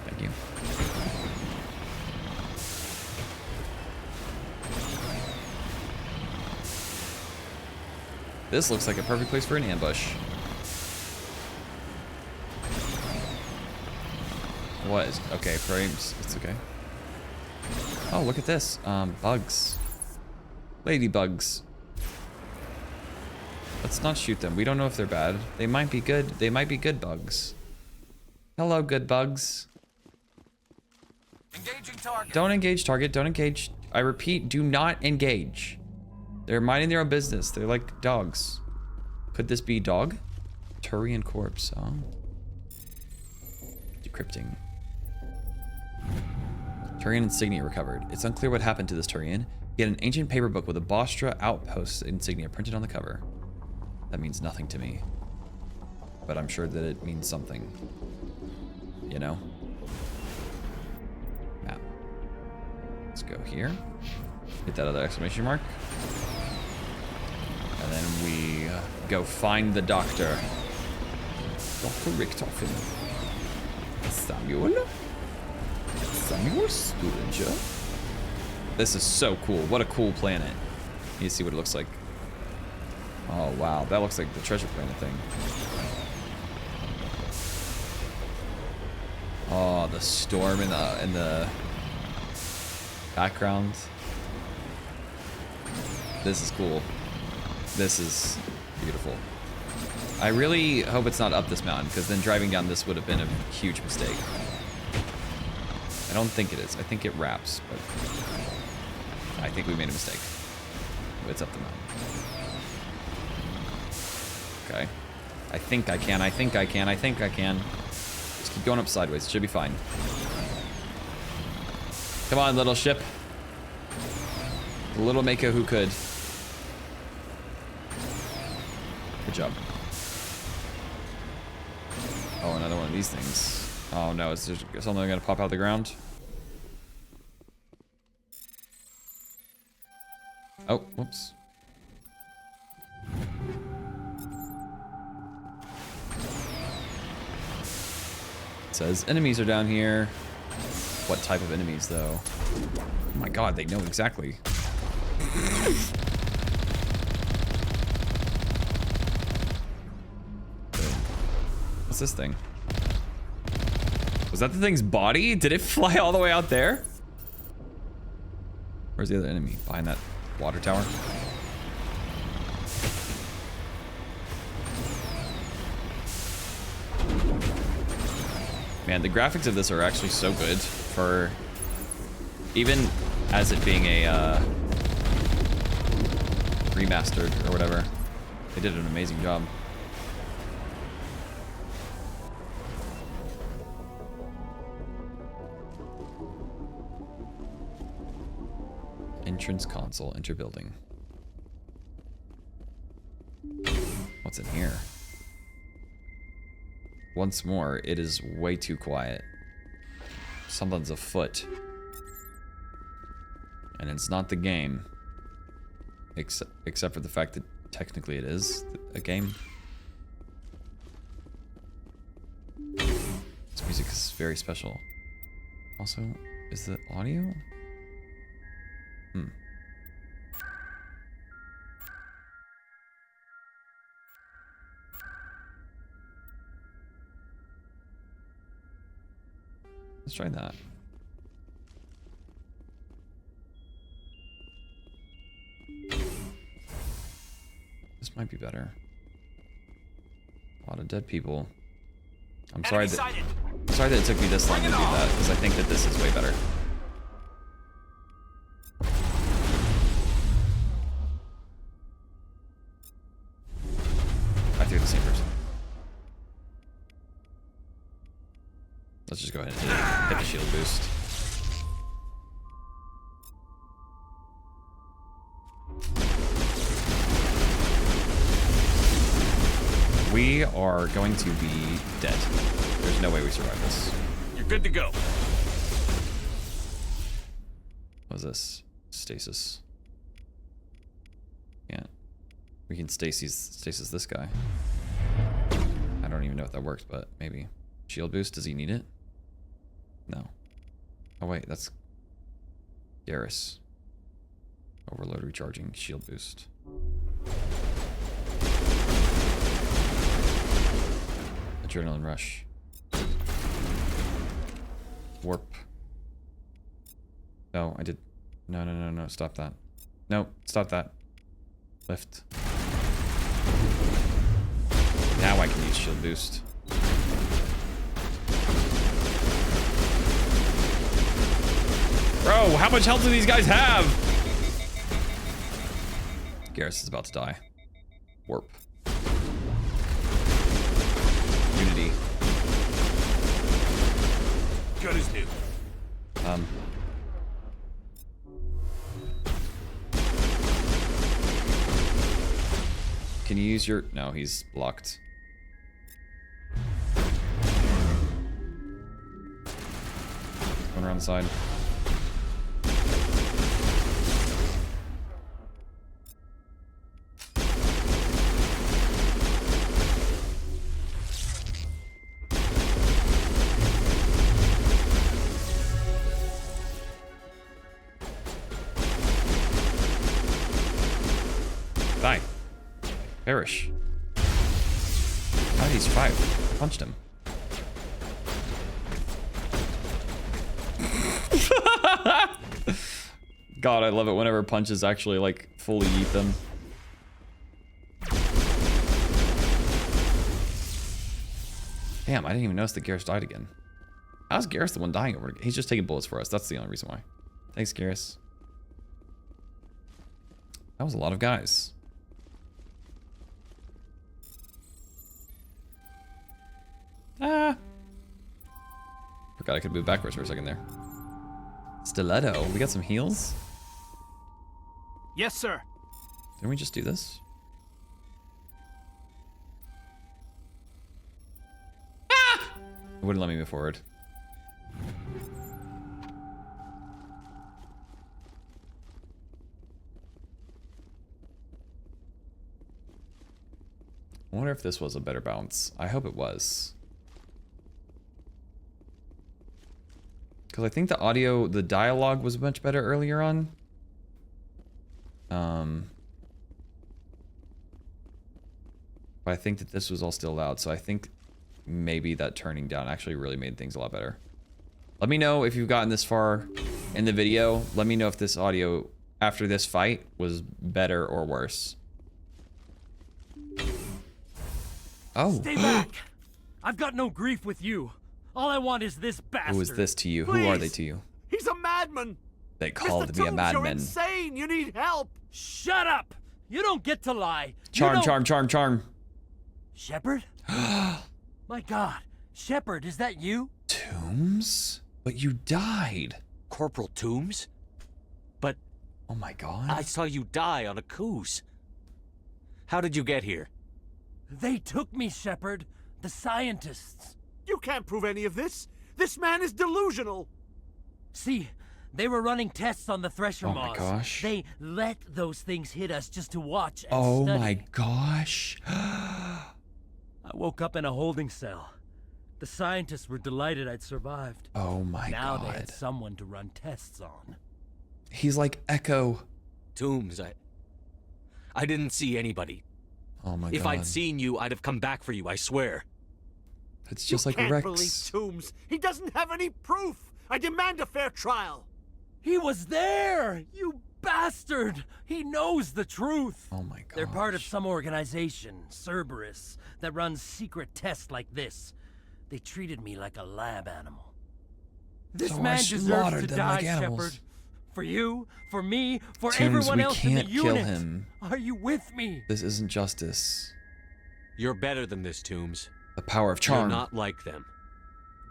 Thank you. This looks like a perfect place for an ambush. What is, okay, frames, it's okay. Oh, look at this, bugs. Ladybugs. Let's not shoot them. We don't know if they're bad. They might be good. They might be good bugs. Hello, good bugs. Engaging target. Don't engage target. Don't engage. I repeat, do not engage. They're minding their own business. They're like dogs. Could this be dog? Turian corpse. Oh. Decrypting. Turian insignia recovered. It's unclear what happened to this Turian. He had an ancient paper book with a Bostra outpost insignia printed on the cover. That means nothing to me. But I'm sure that it means something. You know? Map. Let's go here. Hit that other exclamation mark. And then we go find the doctor. Dr. Richtofen. Samuel Sturger. This is so cool. What a cool planet. You see what it looks like. Oh wow, that looks like the treasure planet thing. Oh, the storm in the background. This is cool. This is beautiful. I really hope it's not up this mountain, because then driving down this would have been a huge mistake. I don't think it is. I think it wraps, but I think we made a mistake. It's up the mountain. Okay. I think I can. Just keep going up sideways. It should be fine. Come on, little ship. The little Mako who could. Good job. Oh, another one of these things. Oh no, is there something gonna pop out of the ground? Oh, whoops. It says enemies are down here. What type of enemies though? Oh my god, they know exactly. What's this thing? Was that the thing's body? Did it fly all the way out there? Where's the other enemy? Behind that water tower? Man, the graphics of this are actually so good for even as it being a remastered or whatever. They did an amazing job. Entrance console, enter building. What's in here? Once more, it is way too quiet. Something's afoot. And it's not the game. Except for the fact that technically it is a game. This music is very special. Also, is the audio? Let's try that. This might be better. A lot of dead people. I'm sorry that it took me this long to do that, because I think that this is way better. I threw the same person. Let's just go ahead and hit the shield boost. We are going to be dead. There's no way we survive this. You're good to go. this? Stasis. Yeah. We can stasis this guy. I don't even know if that works, but maybe. Shield boost, does he need it? No. Oh wait, that's Garrus. Overload recharging, shield boost. Adrenaline rush. Warp. No, I did. No, stop that. No, stop that. Lift. Now I can use shield boost. Bro, how much health do these guys have? Garrus is about to die. Warp. Unity. Gun is new. Can you use your... No, he's blocked. Going around the side. Die. Perish. How did he survive? I punched him. God, I love it whenever punches actually like fully eat them. Damn, I didn't even notice that Garrus died again. How's Garrus the one dying over again? He's just taking bullets for us. That's the only reason why. Thanks, Garrus. That was a lot of guys. Ah. Forgot I could move backwards for a second there. Stiletto. We got some heals? Yes, sir. Didn't we just do this? Ah! It wouldn't let me move forward. I wonder if this was a better bounce. I hope it was. Because I think the audio, the dialogue was much better earlier on. But I think that this was all still loud, so I think maybe that turning down actually really made things a lot better. Let me know if you've gotten this far in the video. Let me know if this audio after this fight was better or worse. Oh. Stay back! I've got no grief with you. All I want is this bastard. Who is this to you? Please. Who are they to you? He's a madman. They called me a madman. You're insane. You need help. Shut up. You don't get to lie. Charm. Shepard? My God. Shepard, is that you? Toombs? But you died. Corporal Toombs? But... Oh my God. I saw you die on a Coos. How did you get here? They took me, Shepard. The scientists. You can't prove any of this. This man is delusional. See, they were running tests on the Thresher Oh my moths. gosh. They let those things hit us just to watch and Oh study. my gosh. I woke up in a holding cell. The scientists were delighted I'd survived. Oh my now God. They had someone to run tests on. He's like Echo. Toombs, I didn't see anybody. Oh my God. If I'd seen you, I'd have come back for you, I swear. It's just like can't Rex. believe Toombs. He doesn't have any proof. I demand a fair trial. He was there! You bastard! He knows the truth! Oh my God. They're part of some organization, Cerberus, that runs secret tests like this. They treated me like a lab animal. This So I man deserves slaughtered to them die, like animals. Shepard. For you, for me, for Toombs, everyone we else can't in the kill unit. him. Are you with me? This isn't justice. You're better than this, Toombs. The power of charm. You're not like them.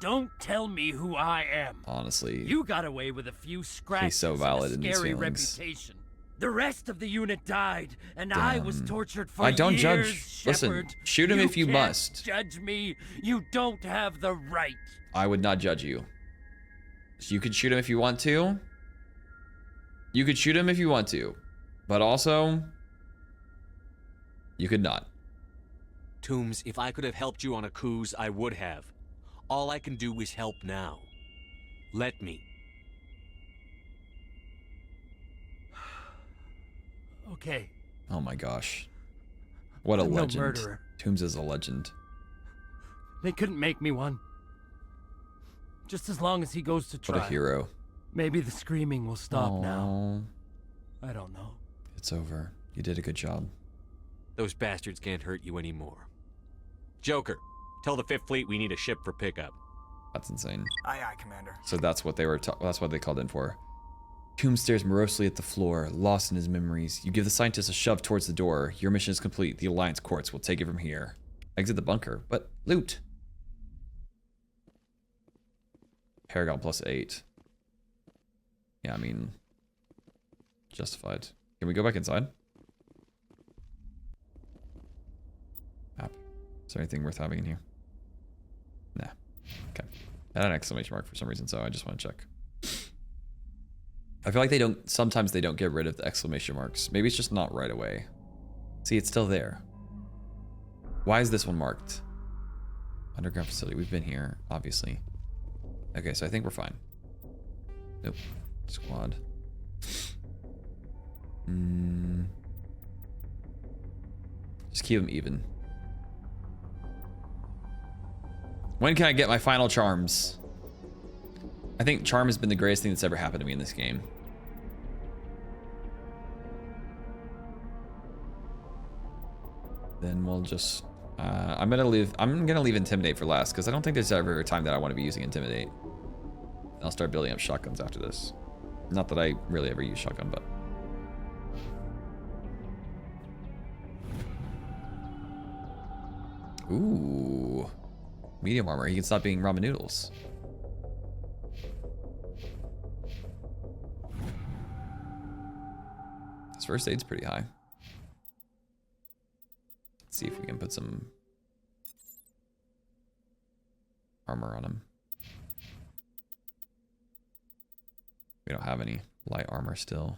Don't tell me who I am. Honestly. You got away with a few scratches so valid in and a his scary feelings. reputation. The rest of the unit died, and I was Damn. tortured for I don't years, judge. Listen, Shepard. shoot him if you can't must. Judge me. You don't have the right. I would not judge you. So you can shoot him if you want to. You could shoot him if you want to, but also you could not. Toombs, if I could have helped you on Akuze, I would have. All I can do is help now. Let me. Okay. Oh my gosh. What a I'm no legend. murderer. Toombs is a legend. They couldn't make me one. Just as long as he goes to trial. What a hero. Maybe the screaming will stop now. Aw. I don't know. It's over. You did a good job. Those bastards can't hurt you anymore. Joker, tell the 5th Fleet we need a ship for pickup. That's insane. Aye, aye, Commander. So that's what they were. That's what they called in for. Toombs stares morosely at the floor, lost in his memories. You give the scientist a shove towards the door. Your mission is complete. The Alliance courts will take it from here. Exit the bunker, but loot. Paragon +8. Yeah, I mean, justified. Can we go back inside? Map. Is there anything worth having in here? Nah. Okay. I had an exclamation mark for some reason, so I just want to check. I feel like they don't, sometimes they don't get rid of the exclamation marks. Maybe it's just not right away. See, it's still there. Why is this one marked? Underground facility. We've been here, obviously. Okay, so I think we're fine. Nope. Squad. Just keep them even. When can I get my final charms? I think charm has been the greatest thing that's ever happened to me in this game. Then we'll just I'm gonna leave Intimidate for last because I don't think there's ever a time that I want to be using Intimidate. I'll start building up shotguns after this. Not that I really ever use shotgun, but ooh, medium armor. He can stop being ramen noodles. His first aid's pretty high. Let's see if we can put some armor on him. We don't have any light armor still.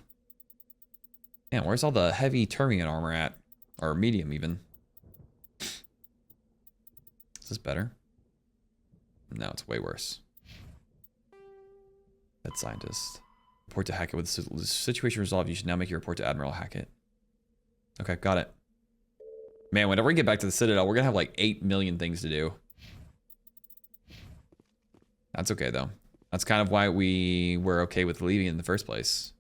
Man, where's all the heavy Termian armor at? Or medium even. Is this better? No, it's way worse. That scientist. Report to Hackett. With the situation resolved, you should now make your report to Admiral Hackett. Okay, got it. Man, whenever we get back to the Citadel, we're gonna have like 8 million things to do. That's okay though. That's kind of why we were okay with leaving in the first place.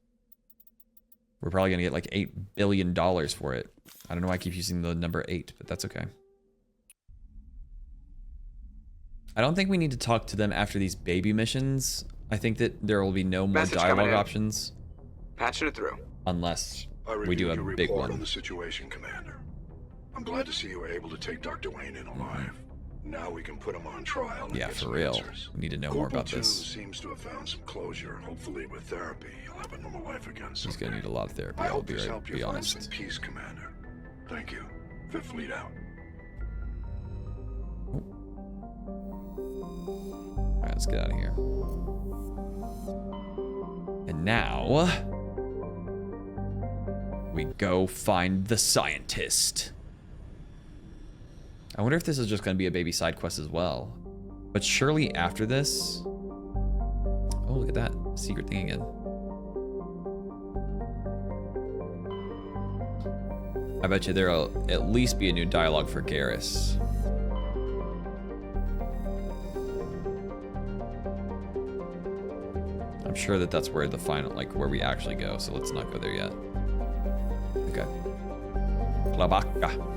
We're probably gonna get like $8 billion for it. I don't know why I keep using the number 8, but that's okay. I don't think we need to talk to them after these baby missions. I think that there will be no more dialogue options. Patching it through. Unless we do a big one. On the situation, Commander. I'm glad to see you were able to take Dr. Wayne in alive. Now we can put him on trial. Yeah, for real. We need to know more about this. Seems to have found some closure. Hopefully, with therapy, he'll have a normal life again. He's gonna need a lot of therapy. I'll be honest. Some peace, Commander. Thank you. 5th Fleet out. All right, let's get out of here. And now we go find the scientist. I wonder if this is just going to be a baby side quest as well. But surely after this... Oh, look at that. Secret thing again. I bet you there'll at least be a new dialogue for Garrus. I'm sure that that's where the final, like where we actually go. So let's not go there yet. Okay. Klabaka.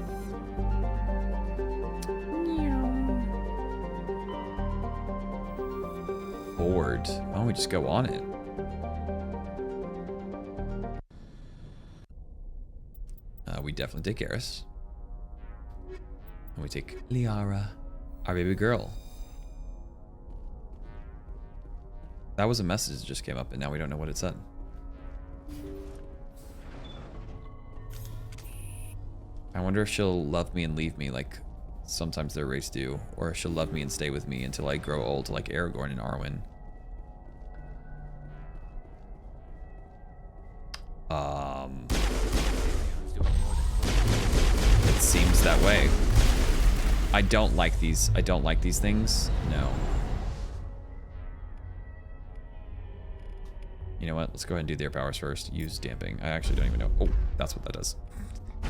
Board. Why don't we just go on it? We definitely take Garrus. And we take Liara, our baby girl. That was a message that just came up and now we don't know what it said. I wonder if she'll love me and leave me like sometimes their race do, or if she'll love me and stay with me until I grow old like Aragorn and Arwen. works that way. I don't like these. I don't like these things. No. You know what? Let's go ahead and do the air powers first. Use damping. I actually don't even know. Oh, that's what that does.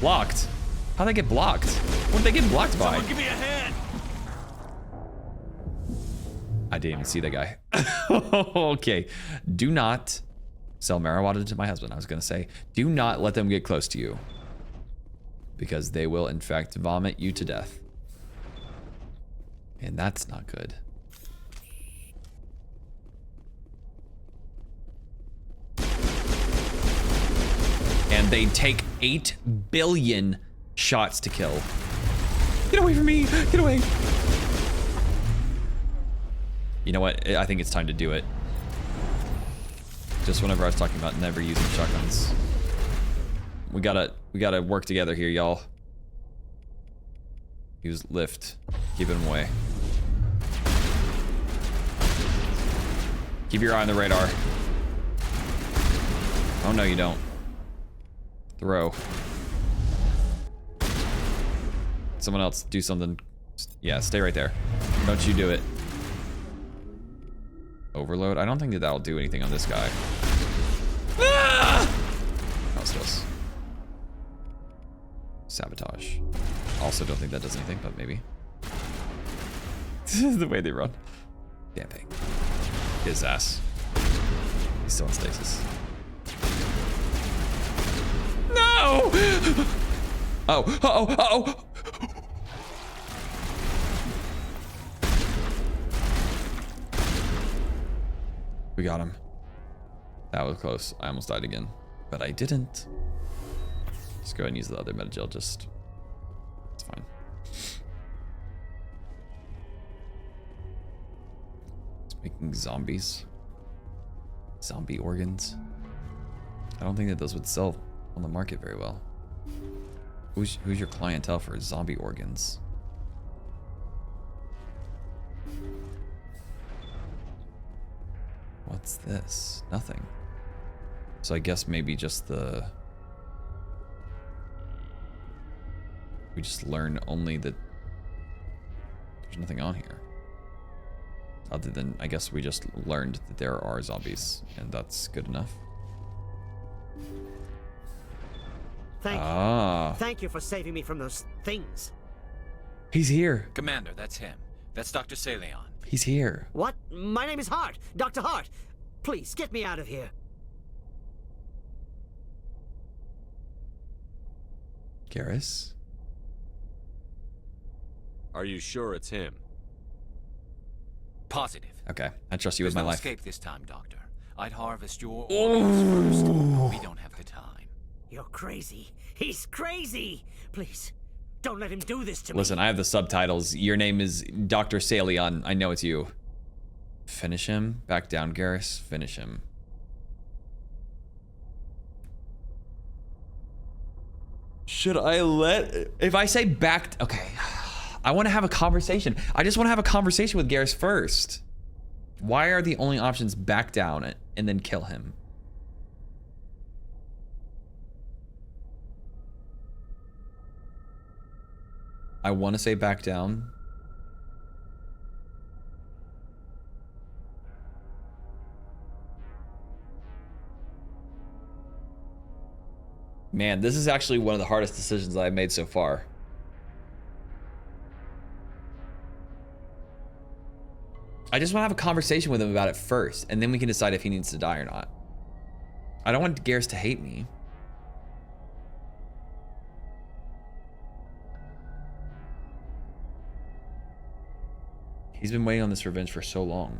Blocked. How'd they get blocked? What did they get blocked by? Someone give me a hand. I didn't even see that guy. Okay. Do not sell marijuana to my husband. I was going to say, do not let them get close to you. Because they will, in fact, vomit you to death. And that's not good. And they take 8 billion shots to kill. Get away from me! Get away! You know what? I think it's time to do it. Just whenever I was talking about never using shotguns. We gotta work together here, y'all. Use lift. Keep him away. Keep your eye on the radar. Oh no, you don't. Throw. Someone else do something. Yeah, stay right there. Don't you do it. Overload? I don't think that that'll do anything on this guy. Ah! That was close. Sabotage. Also don't think that does anything, but maybe. The way they run. Damping. His ass. He's still in stasis. No! Oh, uh-oh, uh-oh! We got him. That was close. I almost died again, but I didn't. Just go ahead and use the other metagel. Just, it's fine. It's making zombies. Zombie organs. I don't think that those would sell on the market very well. Who's your clientele for zombie organs? What's this? Nothing. So I guess maybe just the... We just learn only that there's nothing on here. Other than, I guess we just learned that there are zombies, and that's good enough. Thank you. Thank you for saving me from those things. He's here. Commander, that's him. That's Dr. Saleon. He's here. What? My name is Hart. Dr. Hart. Please, get me out of here. Garrus? Are you sure it's him? Positive. Okay, I trust you with There's my no life. escape this time, Doctor. I'd harvest your organs first. We don't have the time. You're crazy. He's crazy. Please, don't let him do this to me. Listen, I have the subtitles. Your name is Dr. Saleon. I know it's you. Finish him. Back down, Garrus. Finish him. Should I let... If I say back... Okay. I want to have a conversation. I just want to have a conversation with Garrus first. Why are the only options back down and then kill him? I want to say back down. Man, this is actually one of the hardest decisions I've made so far. I just want to have a conversation with him about it first, and then we can decide if he needs to die or not. I don't want Garrus to hate me. He's been waiting on this revenge for so long.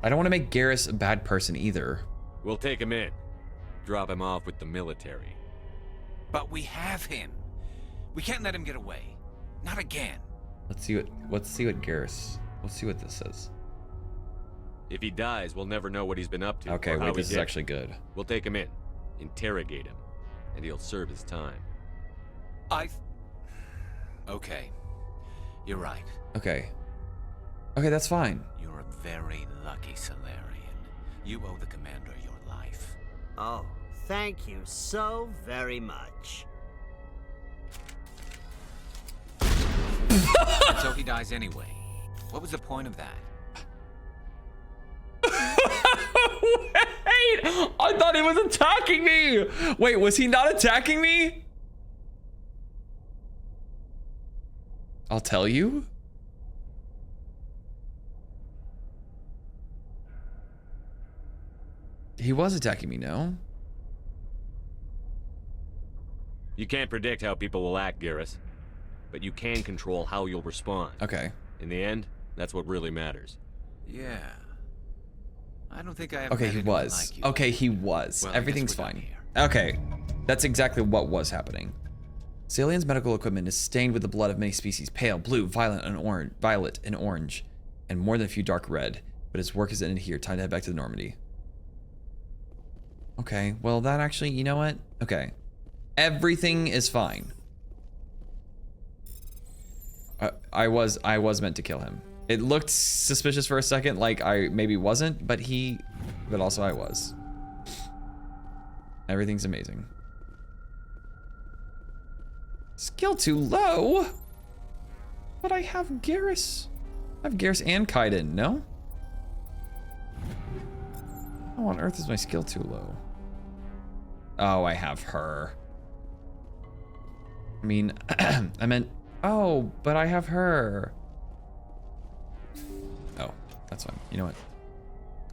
I don't want to make Garrus a bad person either. We'll take him in. Drop him off with the military. But we have him. We can't let him get away. Not again. Let's see what Garrus. Let's see what this says. If he dies, we'll never know what he's been up to. Okay, or how wait, he this is did. actually good. We'll take him in, interrogate him, and he'll serve his time. Okay. You're right. Okay. Okay, that's fine. You're a very lucky Salarian. You owe the commander your life. Oh, Thank you so very much. And so he dies anyway. What was the point of that? Wait! I thought he was attacking me! Wait, was he not attacking me? I'll tell you. He was attacking me, no? You can't predict how people will act, Garrus. But you can control how you'll respond. Okay. In the end, that's what really matters. Yeah. I don't think I ever Okay, met he anyone was. like you. Okay, he was. Well, I guess Everything's we're done fine. Okay. That's exactly what was happening. Salian's medical equipment is stained with the blood of many species, pale, blue, violet, and orange, and more than a few dark red. But his work is ended here. Time to head back to the Normandy. Okay, well that actually, you know what? Okay. Everything is fine. I was meant to kill him. It looked suspicious for a second, like I maybe wasn't, but also I was. Everything's amazing. Skill too low? But I have Garrus. I have Garrus and Kaiden, no? How on earth is my skill too low? Oh, I have her. I mean, I meant, oh, but I have her. Oh, that's fine. You know what?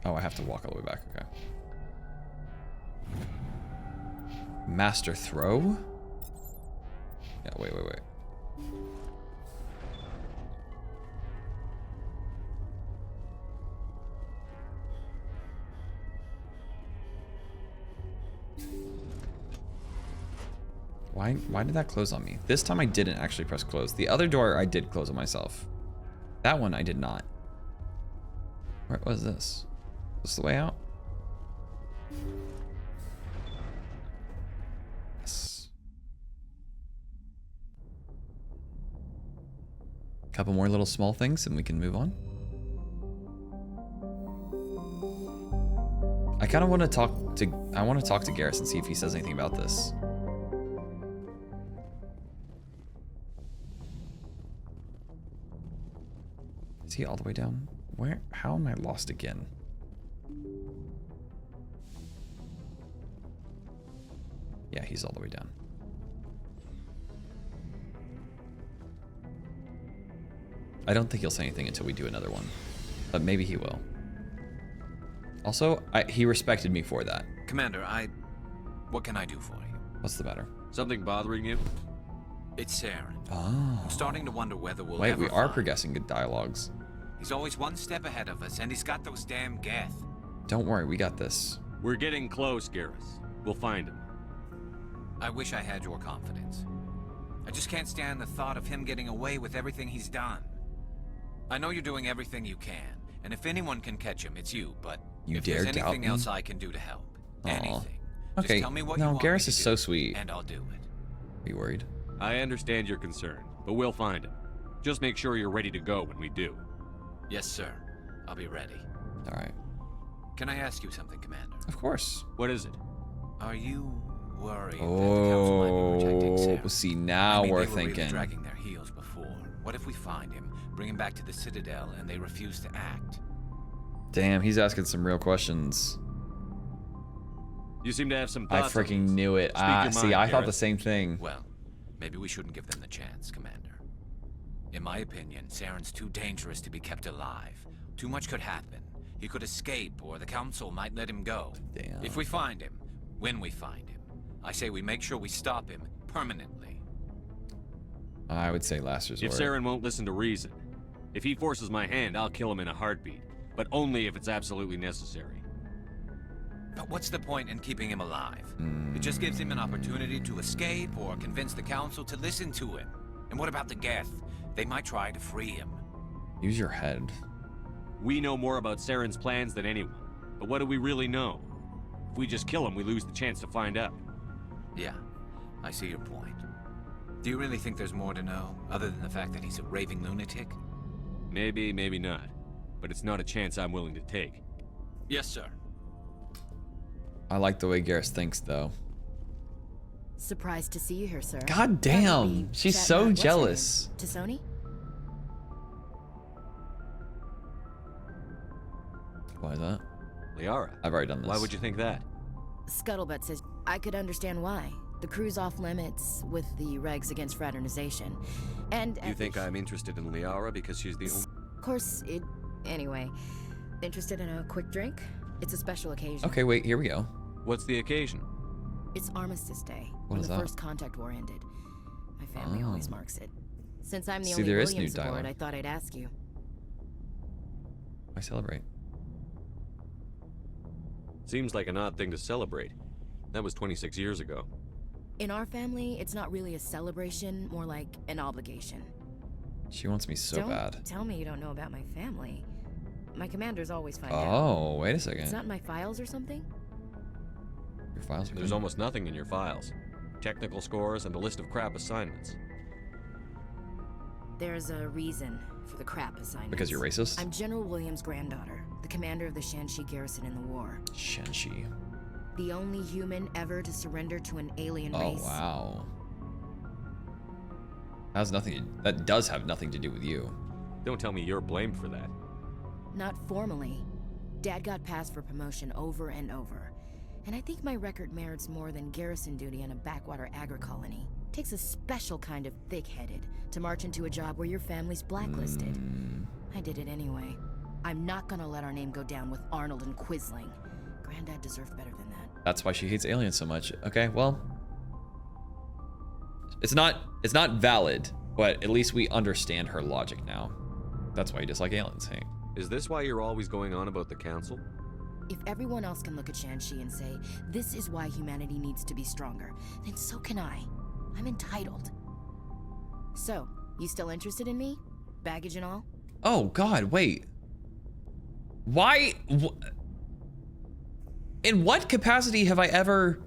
Oh, I have to walk all the way back, okay. Master throw? Yeah, wait. Why did that close on me? This time I didn't actually press close. The other door I did close on myself. That one I did not. Where was this? Is this the way out? Yes. Couple more little small things and we can move on. I kind of want to talk to Garrus and see if he says anything about this. Is he all the way down? Where? How am I lost again? Yeah, he's all the way down. I don't think he'll say anything until we do another one, but maybe he will. Also, he respected me for that. Commander, what can I do for you? What's the matter? Something bothering you? It's Saren. Oh. I'm starting to wonder whether we'll Wait, ever we are find. progressing good dialogues. He's always one step ahead of us, and he's got those damn Geth. Don't worry, we got this. We're getting close, Garrus. We'll find him. I wish I had your confidence. I just can't stand the thought of him getting away with everything he's done. I know you're doing everything you can, and if anyone can catch him, it's you, but You if dare there's doubt anything me? else I can do to help, Aw. anything, Okay, just tell me what you no, want me Garrus to is do, so sweet. and I'll do it. Are you worried? I understand your concern, but we'll find him. Just make sure you're ready to go when we do. Yes, sir. I'll be ready. All right. Can I ask you something, Commander? Of course. What is it? Are you worried that the Council might be protecting Saren? See, now I mean, we're they were really thinking. dragging their heels before. What if we find him, bring him back to the Citadel, and they refuse to act? Damn, he's asking some real questions. You seem to have some I thoughts on freaking this. knew it. Speak your See, mind, I thought the Garrus. same thing. Well, maybe we shouldn't give them the chance, Commander. In my opinion, Saren's too dangerous to be kept alive. Too much could happen. He could escape, or the Council might let him go. Damn. If we find him, when we find him, I say we make sure we stop him permanently. I would say last resort. If Saren won't listen to reason, if he forces my hand, I'll kill him in a heartbeat. But only if it's absolutely necessary. But what's the point in keeping him alive? It just gives him an opportunity to escape or convince the Council to listen to him. And what about the Geth? They might try to free him. Use your head. We know more about Saren's plans than anyone. But what do we really know? If we just kill him, we lose the chance to find out. Yeah, I see your point. Do you really think there's more to know, other than the fact that he's a raving lunatic? Maybe, maybe not. But it's not a chance I'm willing to take. Yes, sir. I like the way Garrus thinks, though. Surprised to see you here, sir. God damn, she's so jealous. T'Soni? Why is that? Liara. I've already done this. Why would you think that? Scuttlebutt says I could understand why. The crew's off limits with the regs against fraternization. And You think I'm interested in Liara because she's the only... Of course, anyway. Interested in a quick drink? It's a special occasion. Okay, wait, here we go. What's the occasion? It's Armistice Day, What when is the that? first contact war ended. My family always marks it. Since I'm the See, only there is Williams new aboard, dialogue. I thought I'd ask you. Why celebrate? Seems like an odd thing to celebrate. That was 26 years ago. In our family, it's not really a celebration, more like an obligation. She wants me so Don't bad. tell me you don't know about my family. My commanders always find out. Oh, wait a second. It's not in my files or something? Your files are There's good. almost nothing in your files. Technical scores and a list of crap assignments. There's a reason for the crap assignments. Because you're racist? I'm General Williams' granddaughter, the commander of the Shanxi garrison in the war. Shanxi. The only human ever to surrender to an alien Oh, race. wow. That does have nothing to do with you. Don't tell me you're blamed for that. Not formally. Dad got passed for promotion over and over. And I think my record merits more than garrison duty in a backwater agri-colony. Takes a special kind of thick-headed to march into a job where your family's blacklisted. I did it anyway. I'm not gonna let our name go down with Arnold and Quisling. Granddad deserved better than that. That's why she hates aliens so much. Okay, well. It's not valid, but at least we understand her logic now. That's why you dislike aliens, hey. Is this why you're always going on about the council? If everyone else can look at Shanxi and say, this is why humanity needs to be stronger, then so can I. I'm entitled. So, you still interested in me? Baggage and all? Oh, God, wait. Why? In what capacity have I ever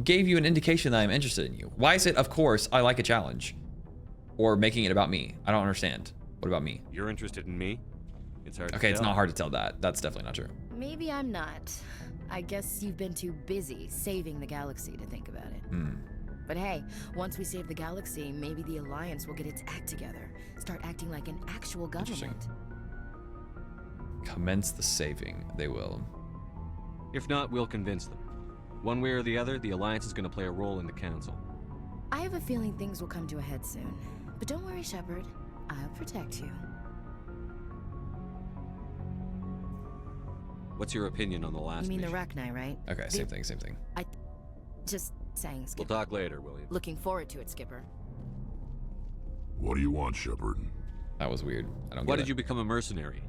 gave you an indication that I'm interested in you? Why is it, of course, I like a challenge? Or making it about me? I don't understand. What about me? You're interested in me? It's hard to Okay, it's tell. not hard to tell that. That's definitely not true. Maybe I'm not. I guess you've been too busy saving the galaxy to think about it. But hey, once we save the galaxy, maybe the Alliance will get its act together. Start acting like an actual government. Commence the saving. They will. If not, we'll convince them. One way or the other, the Alliance is going to play a role in the council. I have a feeling things will come to a head soon. But don't worry, Shepard. I'll protect you. What's your opinion on the last You mean mission? the Rachni, right? Okay, same thing, same thing. Just saying, Skipper. We'll talk later, William. Looking forward to it, Skipper. What do you want, Shepard? That was weird. I don't Why get did you become a mercenary?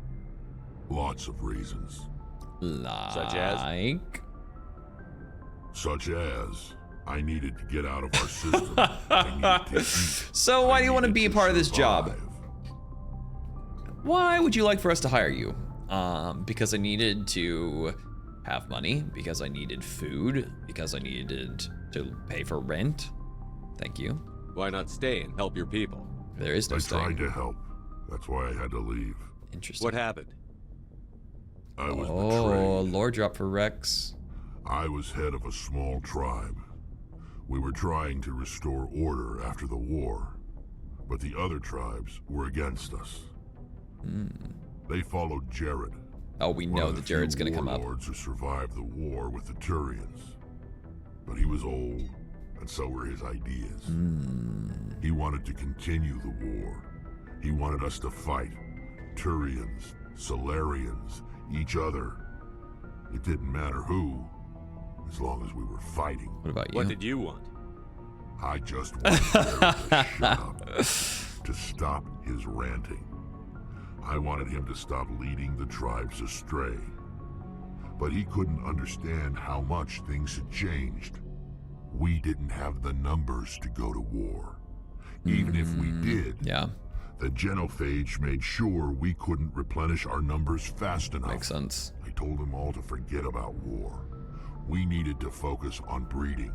Lots of reasons. Such as? Such as, I needed to get out of our system. I needed to eat. So why do you want to be a part of this job? Why would you like for us to hire you? Because I needed to have money, because I needed food, because I needed to pay for rent. Thank you. Why not stay and help your people? There is no I staying. tried to help. That's why I had to leave. Interesting. What happened? I was Oh, betrayed. lore drop for Rex. I was head of a small tribe. We were trying to restore order after the war, but the other tribes were against us. They followed Jared. Oh, we one know of that the Jared's few gonna come up. warlords who survived the war with the Turians. But he was old, and so were his ideas. He wanted to continue the war. He wanted us to fight. Turians, Solarians, each other. It didn't matter who, as long as we were fighting. What about you? What did you want? I just wanted Jared to shut up, to stop his ranting. I wanted him to stop leading the tribes astray. But he couldn't understand how much things had changed. We didn't have the numbers to go to war. Even if we did, the genophage made sure we couldn't replenish our numbers fast enough. Makes sense. I told them all to forget about war. We needed to focus on breeding,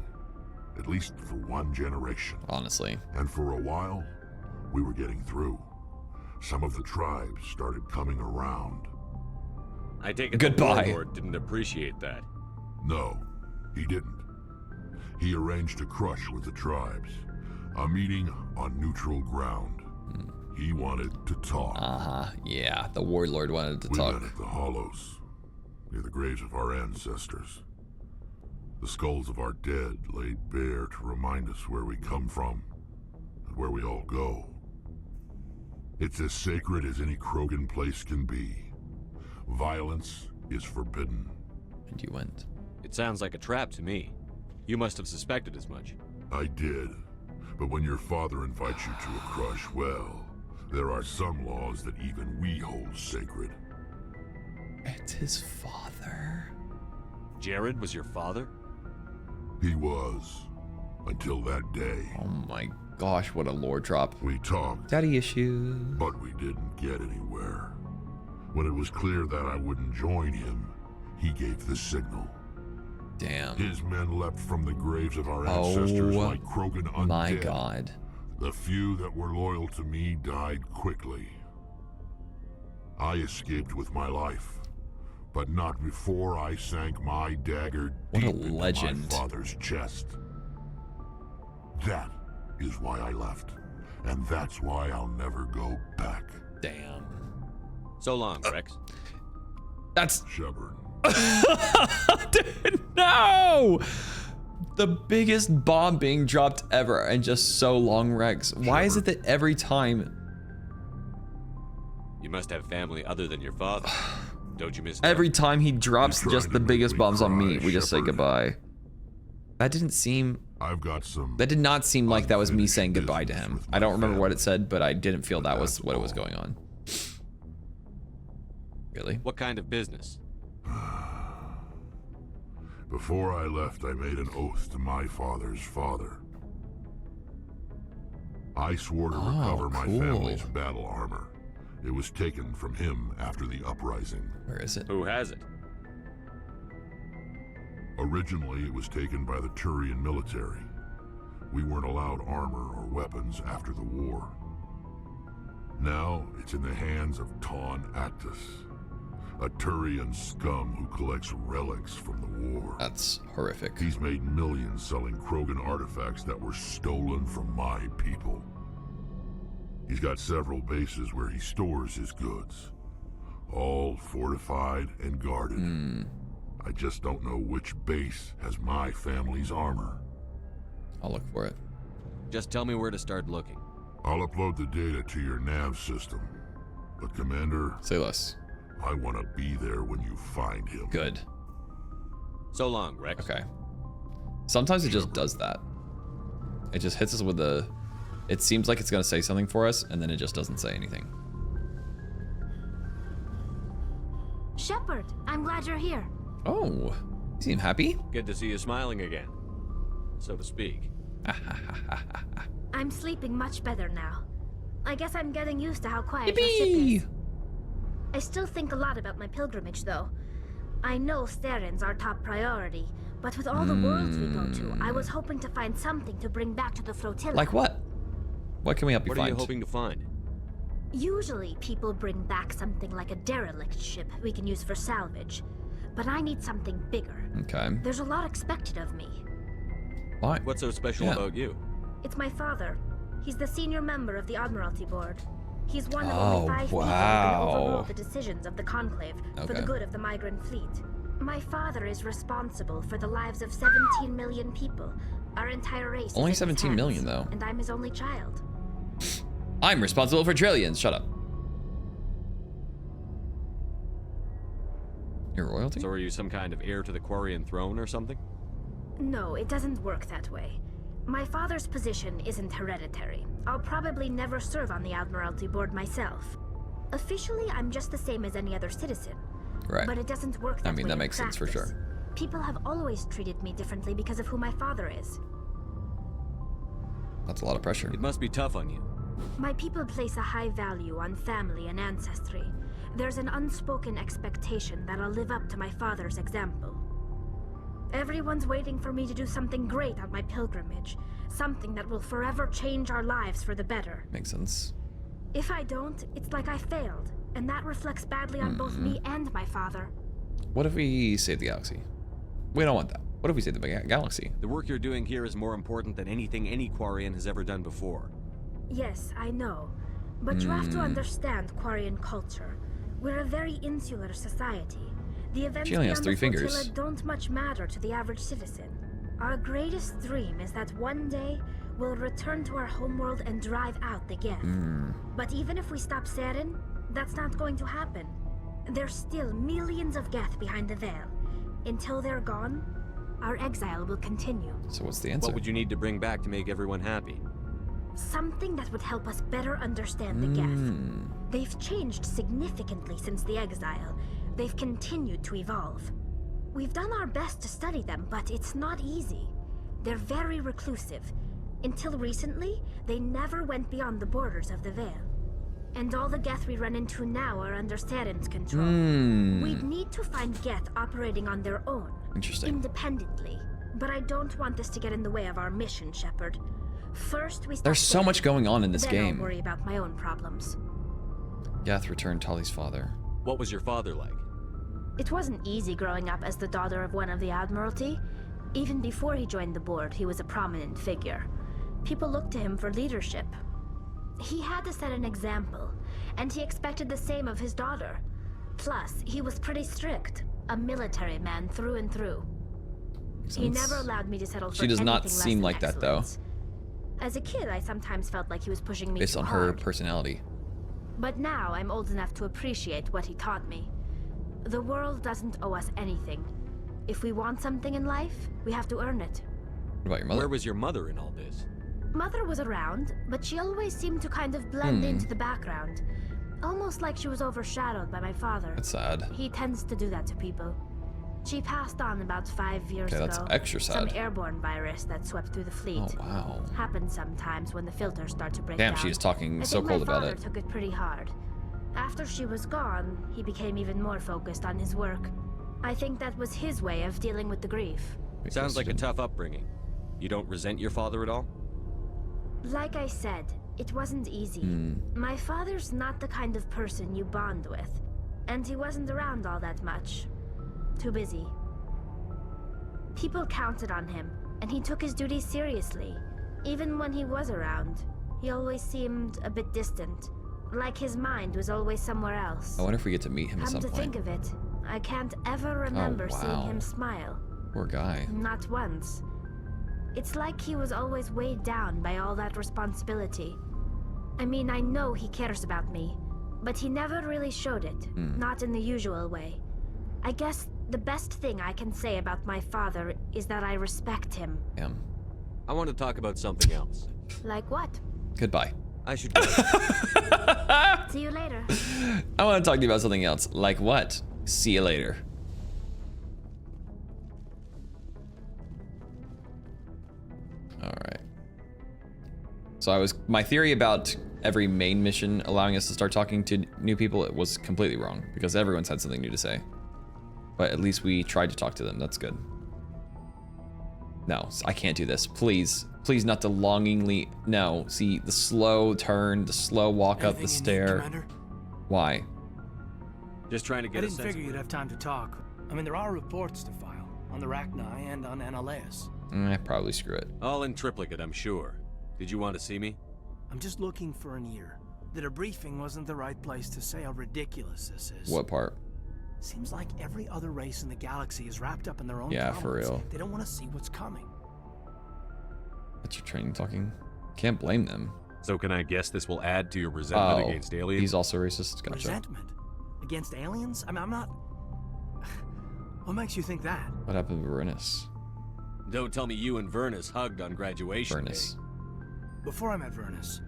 at least for one generation. Honestly. And for a while, we were getting through. Some of the tribes started coming around. I take it Goodbye. the warlord didn't appreciate that. No, he didn't. He arranged a crush with the tribes. A meeting on neutral ground. He wanted to talk. Yeah, the warlord wanted to talk. We met at the Hollows, near the graves of our ancestors. The skulls of our dead laid bare to remind us where we come from and where we all go. It's as sacred as any Krogan place can be. Violence is forbidden. And you went. It sounds like a trap to me. You must have suspected as much. I did. But when your father invites you to a crush, well, there are some laws that even we hold sacred. It's his father. Jared was your father? He was. Until that day. Oh my gosh, what a lore drop. We talked. Daddy issues. But we didn't get anywhere. When it was clear that I wouldn't join him, he gave the signal. Damn. His men leapt from the graves of our ancestors like Krogan undead. My god. The few that were loyal to me died quickly. I escaped with my life, but not before I sank my dagger deep into my father's chest. That is why I left, and that's why I'll never go back. Damn. So long, Rex. That's Shepard. No! The biggest bomb being dropped ever, and just so long, Rex. Why is it that every time? You must have family other than your father. Don't you miss Every time he drops just the biggest bombs on me, we just say goodbye. That didn't seem... I've got some... That did not seem like that was me saying goodbye to him. I don't remember what it said, but I didn't feel that was what it was going on. Really? What kind of business? Before I left, I made an oath to my father's father. I swore to recover my family's battle armor. It was taken from him after the uprising. Where is it? Who has it? Originally, it was taken by the Turian military. We weren't allowed armor or weapons after the war. Now, it's in the hands of Taun Actus, a Turian scum who collects relics from the war. That's horrific. He's made millions selling Krogan artifacts that were stolen from my people. He's got several bases where he stores his goods, all fortified and guarded. I just don't know which base has my family's armor. I'll look for it. Just tell me where to start looking. I'll upload the data to your nav system. But Commander... Say less. I want to be there when you find him. Good. So long, Rex. Okay. Sometimes it just does that. It just hits us with the... It seems like it's going to say something for us, and then it just doesn't say anything. Shepard, I'm glad you're here. Oh, you seem happy? Good to see you smiling again, so to speak. I'm sleeping much better now. I guess I'm getting used to how quiet your ship is. I still think a lot about my pilgrimage, though. I know Theron's our top priority, but with all the worlds we go to, I was hoping to find something to bring back to the flotilla. Like what? What can we help you find? What are you hoping to find? Usually, people bring back something like a derelict ship we can use for salvage. But I need something bigger. Okay. There's a lot expected of me. Why? What's so special about you? It's my father. He's the senior member of the Admiralty Board. He's one of only 5 people who can overrule the decisions of the Conclave for the good of the migrant fleet. My father is responsible for the lives of 17 million people. Our entire race. Only is in his 17 million, hands, though. And I'm his only child. I'm responsible for trillions. Shut up. Your royalty? So are you some kind of heir to the Quarian throne or something? No, it doesn't work that way. My father's position isn't hereditary. I'll probably never serve on the Admiralty Board myself. Officially, I'm just the same as any other citizen. Right. But it doesn't work that way. I mean, that in makes sense for practice. sure. People have always treated me differently because of who my father is. That's a lot of pressure. It must be tough on you. My people place a high value on family and ancestry. There's an unspoken expectation that I'll live up to my father's example. Everyone's waiting for me to do something great on my pilgrimage. Something that will forever change our lives for the better. Makes sense. If I don't, it's like I failed. And that reflects badly on both me and my father. What if we save the galaxy? We don't want that. What if we save the galaxy? The work you're doing here is more important than anything any Quarian has ever done before. Yes, I know. But you have to understand Quarian culture. We're a very insular society. The events She only has beyond 3 the fingers. flotilla don't much matter to the average citizen. Our greatest dream is that one day we'll return to our homeworld and drive out the Geth. But even if we stop Saren, that's not going to happen. There's still millions of Geth behind the veil. Until they're gone, our exile will continue. So what's the answer? What would you need to bring back to make everyone happy? Something that would help us better understand the Geth. They've changed significantly since the exile. They've continued to evolve. We've done our best to study them, but it's not easy. They're very reclusive. Until recently, they never went beyond the borders of the Veil. And all the Geth we run into now are under Saren's control. We'd need to find Geth operating on their own. Interesting. Independently. But I don't want this to get in the way of our mission, Shepard. First, we stop There's so much going on in this then game. I'll worry about my own problems. Geth returned Tali's father. What was your father like? It wasn't easy growing up as the daughter of one of the Admiralty. Even before he joined the board, he was a prominent figure. People looked to him for leadership. He had to set an example, and he expected the same of his daughter. Plus, he was pretty strict, a military man through and through. He never allowed me to settle for She does not anything less seem than like that, though. excellence. As a kid, I sometimes felt like he was pushing me Based too on her hard. personality. But now I'm old enough to appreciate what he taught me. The world doesn't owe us anything. If we want something in life, we have to earn it. What about your mother? Where was your mother in all this? Mother was around, but she always seemed to kind of blend into the background. Almost like she was overshadowed by my father. That's sad. He tends to do that to people. She passed on about 5 years Okay, ago. that's extra Some sad. airborne virus that swept through the fleet. Oh, wow. Happens sometimes when the filters start to break Damn, down. she is talking I so think cold my about father it. took it pretty hard. After she was gone, he became even more focused on his work. I think that was his way of dealing with the grief. Sounds like a tough upbringing. You don't resent your father at all? Like I said, it wasn't easy. My father's not the kind of person you bond with, and he wasn't around all that much. Too busy. People counted on him, and he took his duties seriously. Even when he was around, he always seemed a bit distant, like his mind was always somewhere else. I wonder if we get to meet him at Come some to point. think of it, I can't ever remember seeing wow. him smile. Poor guy. Not once. It's like he was always weighed down by all that responsibility. I mean, I know he cares about me, but he never really showed it, not in the usual way. I guess the best thing I can say about my father is that I respect him. Damn. I want to talk about something else. Like what? Goodbye. I should go. See you later. I want to talk to you about something else. Like what? See you later. Alright. So my theory about every main mission allowing us to start talking to new people, it was completely wrong because everyone's had something new to say. But at least we tried to talk to them. That's good. No, I can't do this. Please. Please not the longingly. No. See, the slow turn, the slow walk up the stair. Why? Just trying to I get a didn't sense. figure you'd have time to talk. I mean, there are reports to file on the Rachni and on Annaleus. Probably screw it. All in triplicate, I'm sure. Did you want to see me? I'm just looking for an ear. The debriefing wasn't the right place to say how ridiculous this is. What part? Seems like every other race in the galaxy is wrapped up in their own Yeah, problems. for real. They don't want to see what's coming. That's your training talking. Can't blame them. So can I guess this will add to your resentment Oh, against aliens? he's also racist. Gotcha. Resentment? Against aliens? I mean, I'm not... What makes you think that? What happened to Vernus? Don't tell me you and Vernus hugged on graduation Vernus. day. Before I met Vernus,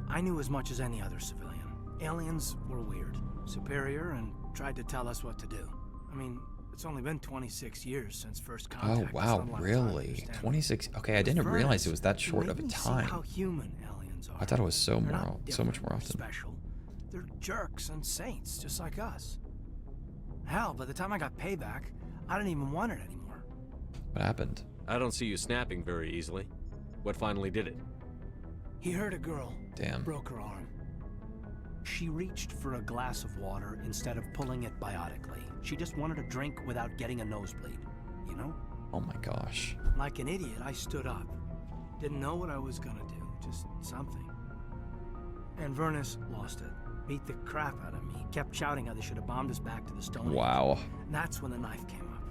I knew as much as any other civilian. Aliens were weird, superior, and tried to tell us what to do. I mean, it's only been 26 years since first Oh contact. wow, really? 26. Okay, I didn't realize it was that short of a time. How human aliens are. I thought it was so They're not much different more or often. Special. They're jerks and saints, just like us. Hell, by the time I got payback, I didn't even want it anymore. What happened? I don't see you snapping very easily. What finally did it? He hurt a girl. Damn. Broke her arm. She reached for a glass of water instead of pulling it biotically. She just wanted a drink without getting a nosebleed. know? Oh my gosh. Like an idiot, I stood up. Didn't know what I was gonna do, just something. And Vernus lost it. Beat the crap out of me. Kept shouting how they should have bombed us back to the Stone Age. Wow. And that's when the knife came up.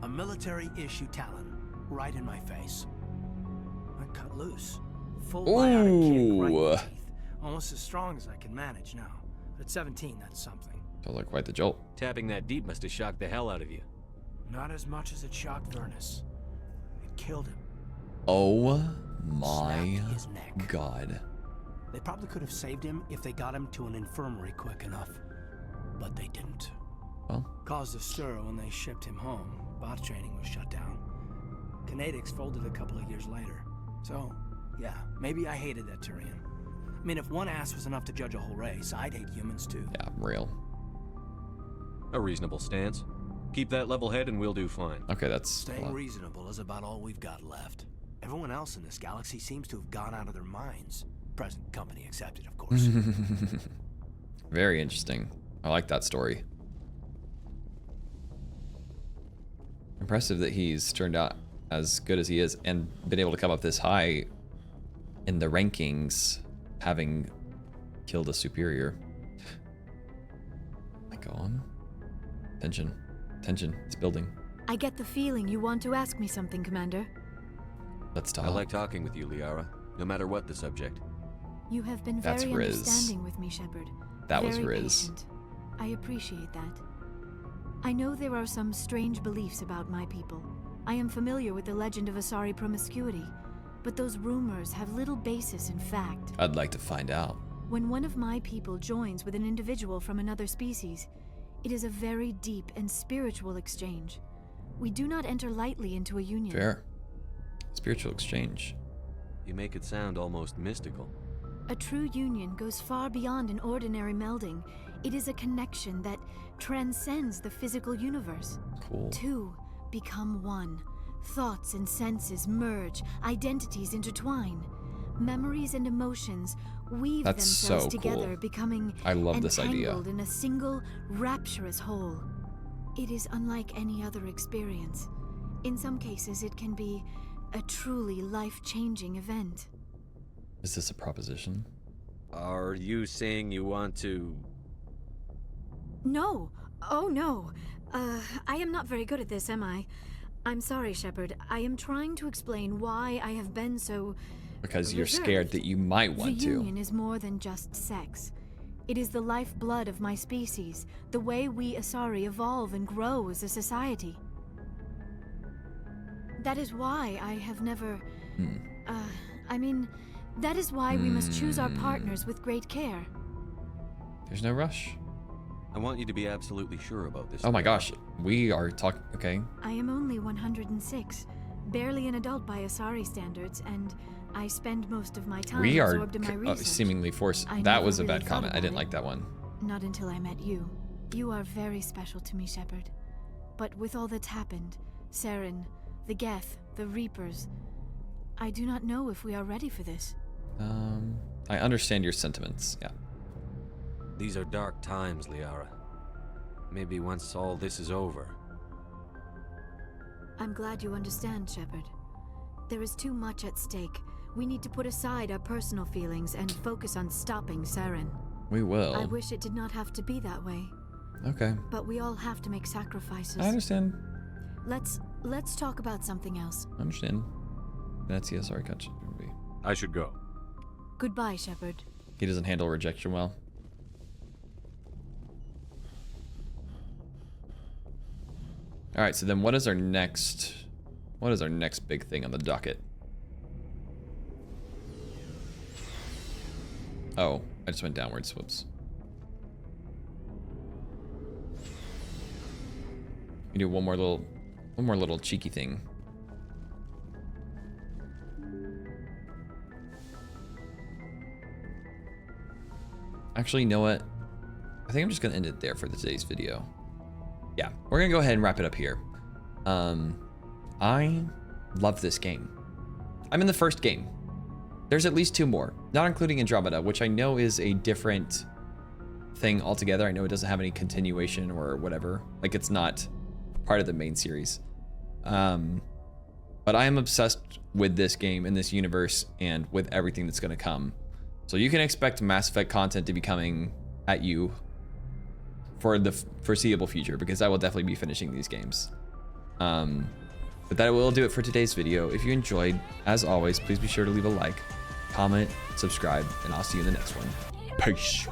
A military-issue talon, right in my face. I cut loose. Full biotic kick right in the teeth. Almost as strong as I can manage now. But at 17, that's something. Felt like quite the jolt. Tapping that deep must have shocked the hell out of you. Not as much as it shocked Vernus. It killed him. Oh my god. They probably could have saved him if they got him to an infirmary quick enough. But they didn't. Well. Caused a stir when they shipped him home. Bot training was shut down. Kinetics folded a couple of years later. So, yeah, maybe I hated that Turian. I mean, if one ass was enough to judge a whole race, I'd hate humans too. Yeah, real. A reasonable stance. Keep that level head and we'll do fine. Okay, that's Staying reasonable is about all we've got left. Everyone else in this galaxy seems to have gone out of their minds. Present company accepted, of course. Very interesting. I like that story. Impressive that he's turned out as good as he is and been able to come up this high in the rankings, having killed a superior. Go on. Tension. Tension. It's building. I get the feeling you want to ask me something, Commander. Let's talk. I like talking with you, Liara, no matter what the subject. You have been That's very Riz. understanding with me, Shepard. That was Very Riz. patient. I appreciate that. I know there are some strange beliefs about my people. I am familiar with the legend of Asari promiscuity, but those rumors have little basis in fact. I'd like to find out. When one of my people joins with an individual from another species, it is a very deep and spiritual exchange. We do not enter lightly into a union. Fair. Spiritual exchange. You make it sound almost mystical. A true union goes far beyond an ordinary melding. It is a connection that transcends the physical universe. Cool. Two become one. Thoughts and senses merge, identities intertwine. Memories and emotions weave That's themselves so together, cool. becoming I love this idea. entangled in a single, rapturous whole. It is unlike any other experience. In some cases, it can be a truly life-changing event. Is this a proposition? Are you saying you want to... No. Oh, no. I am not very good at this, am I? I'm sorry, Shepard. I am trying to explain why I have been so... Because you're reserved. scared that you might want The to. union is more than just sex. It is the lifeblood of my species, the way we Asari evolve and grow as a society. That is why I have never... I mean, that is why we must choose our partners with great care. There's no rush. I want you to be absolutely sure about this. Oh my gosh. We are talking... Okay. I am only 106, barely an adult by Asari standards, and I spend most of my time We are absorbed in my research. seemingly forced. I That never was a really bad thought comment. I about didn't it. like that one. Not until I met you. You are very special to me, Shepard. But with all that's happened, Saren, the Geth, the Reapers, I do not know if we are ready for this. I understand your sentiments. Yeah. These are dark times, Liara. Maybe once all this is over. I'm glad you understand, Shepard. There is too much at stake. We need to put aside our personal feelings and focus on stopping Saren. We will. I wish it did not have to be that way. Okay. But we all have to make sacrifices. I understand. Let's talk about something else. I understand. That's the SR cut. I should go. Goodbye, Shepard. He doesn't handle rejection well. All right, so then what is our next big thing on the docket? Oh, I just went downwards. Whoops. We do one more little cheeky thing. Actually, you know what? I think I'm just gonna end it there for today's video. Yeah, we're gonna go ahead and wrap it up here. I love this game. I'm in the first game. There's at least 2 more, not including Andromeda, which I know is a different thing altogether. I know it doesn't have any continuation or whatever. Like, it's not part of the main series. But I am obsessed with this game and this universe and with everything that's going to come. So you can expect Mass Effect content to be coming at you for the foreseeable future, because I will definitely be finishing these games. But that will do it for today's video. If you enjoyed, as always, please be sure to leave a like, comment, subscribe, and I'll see you in the next one. Peace.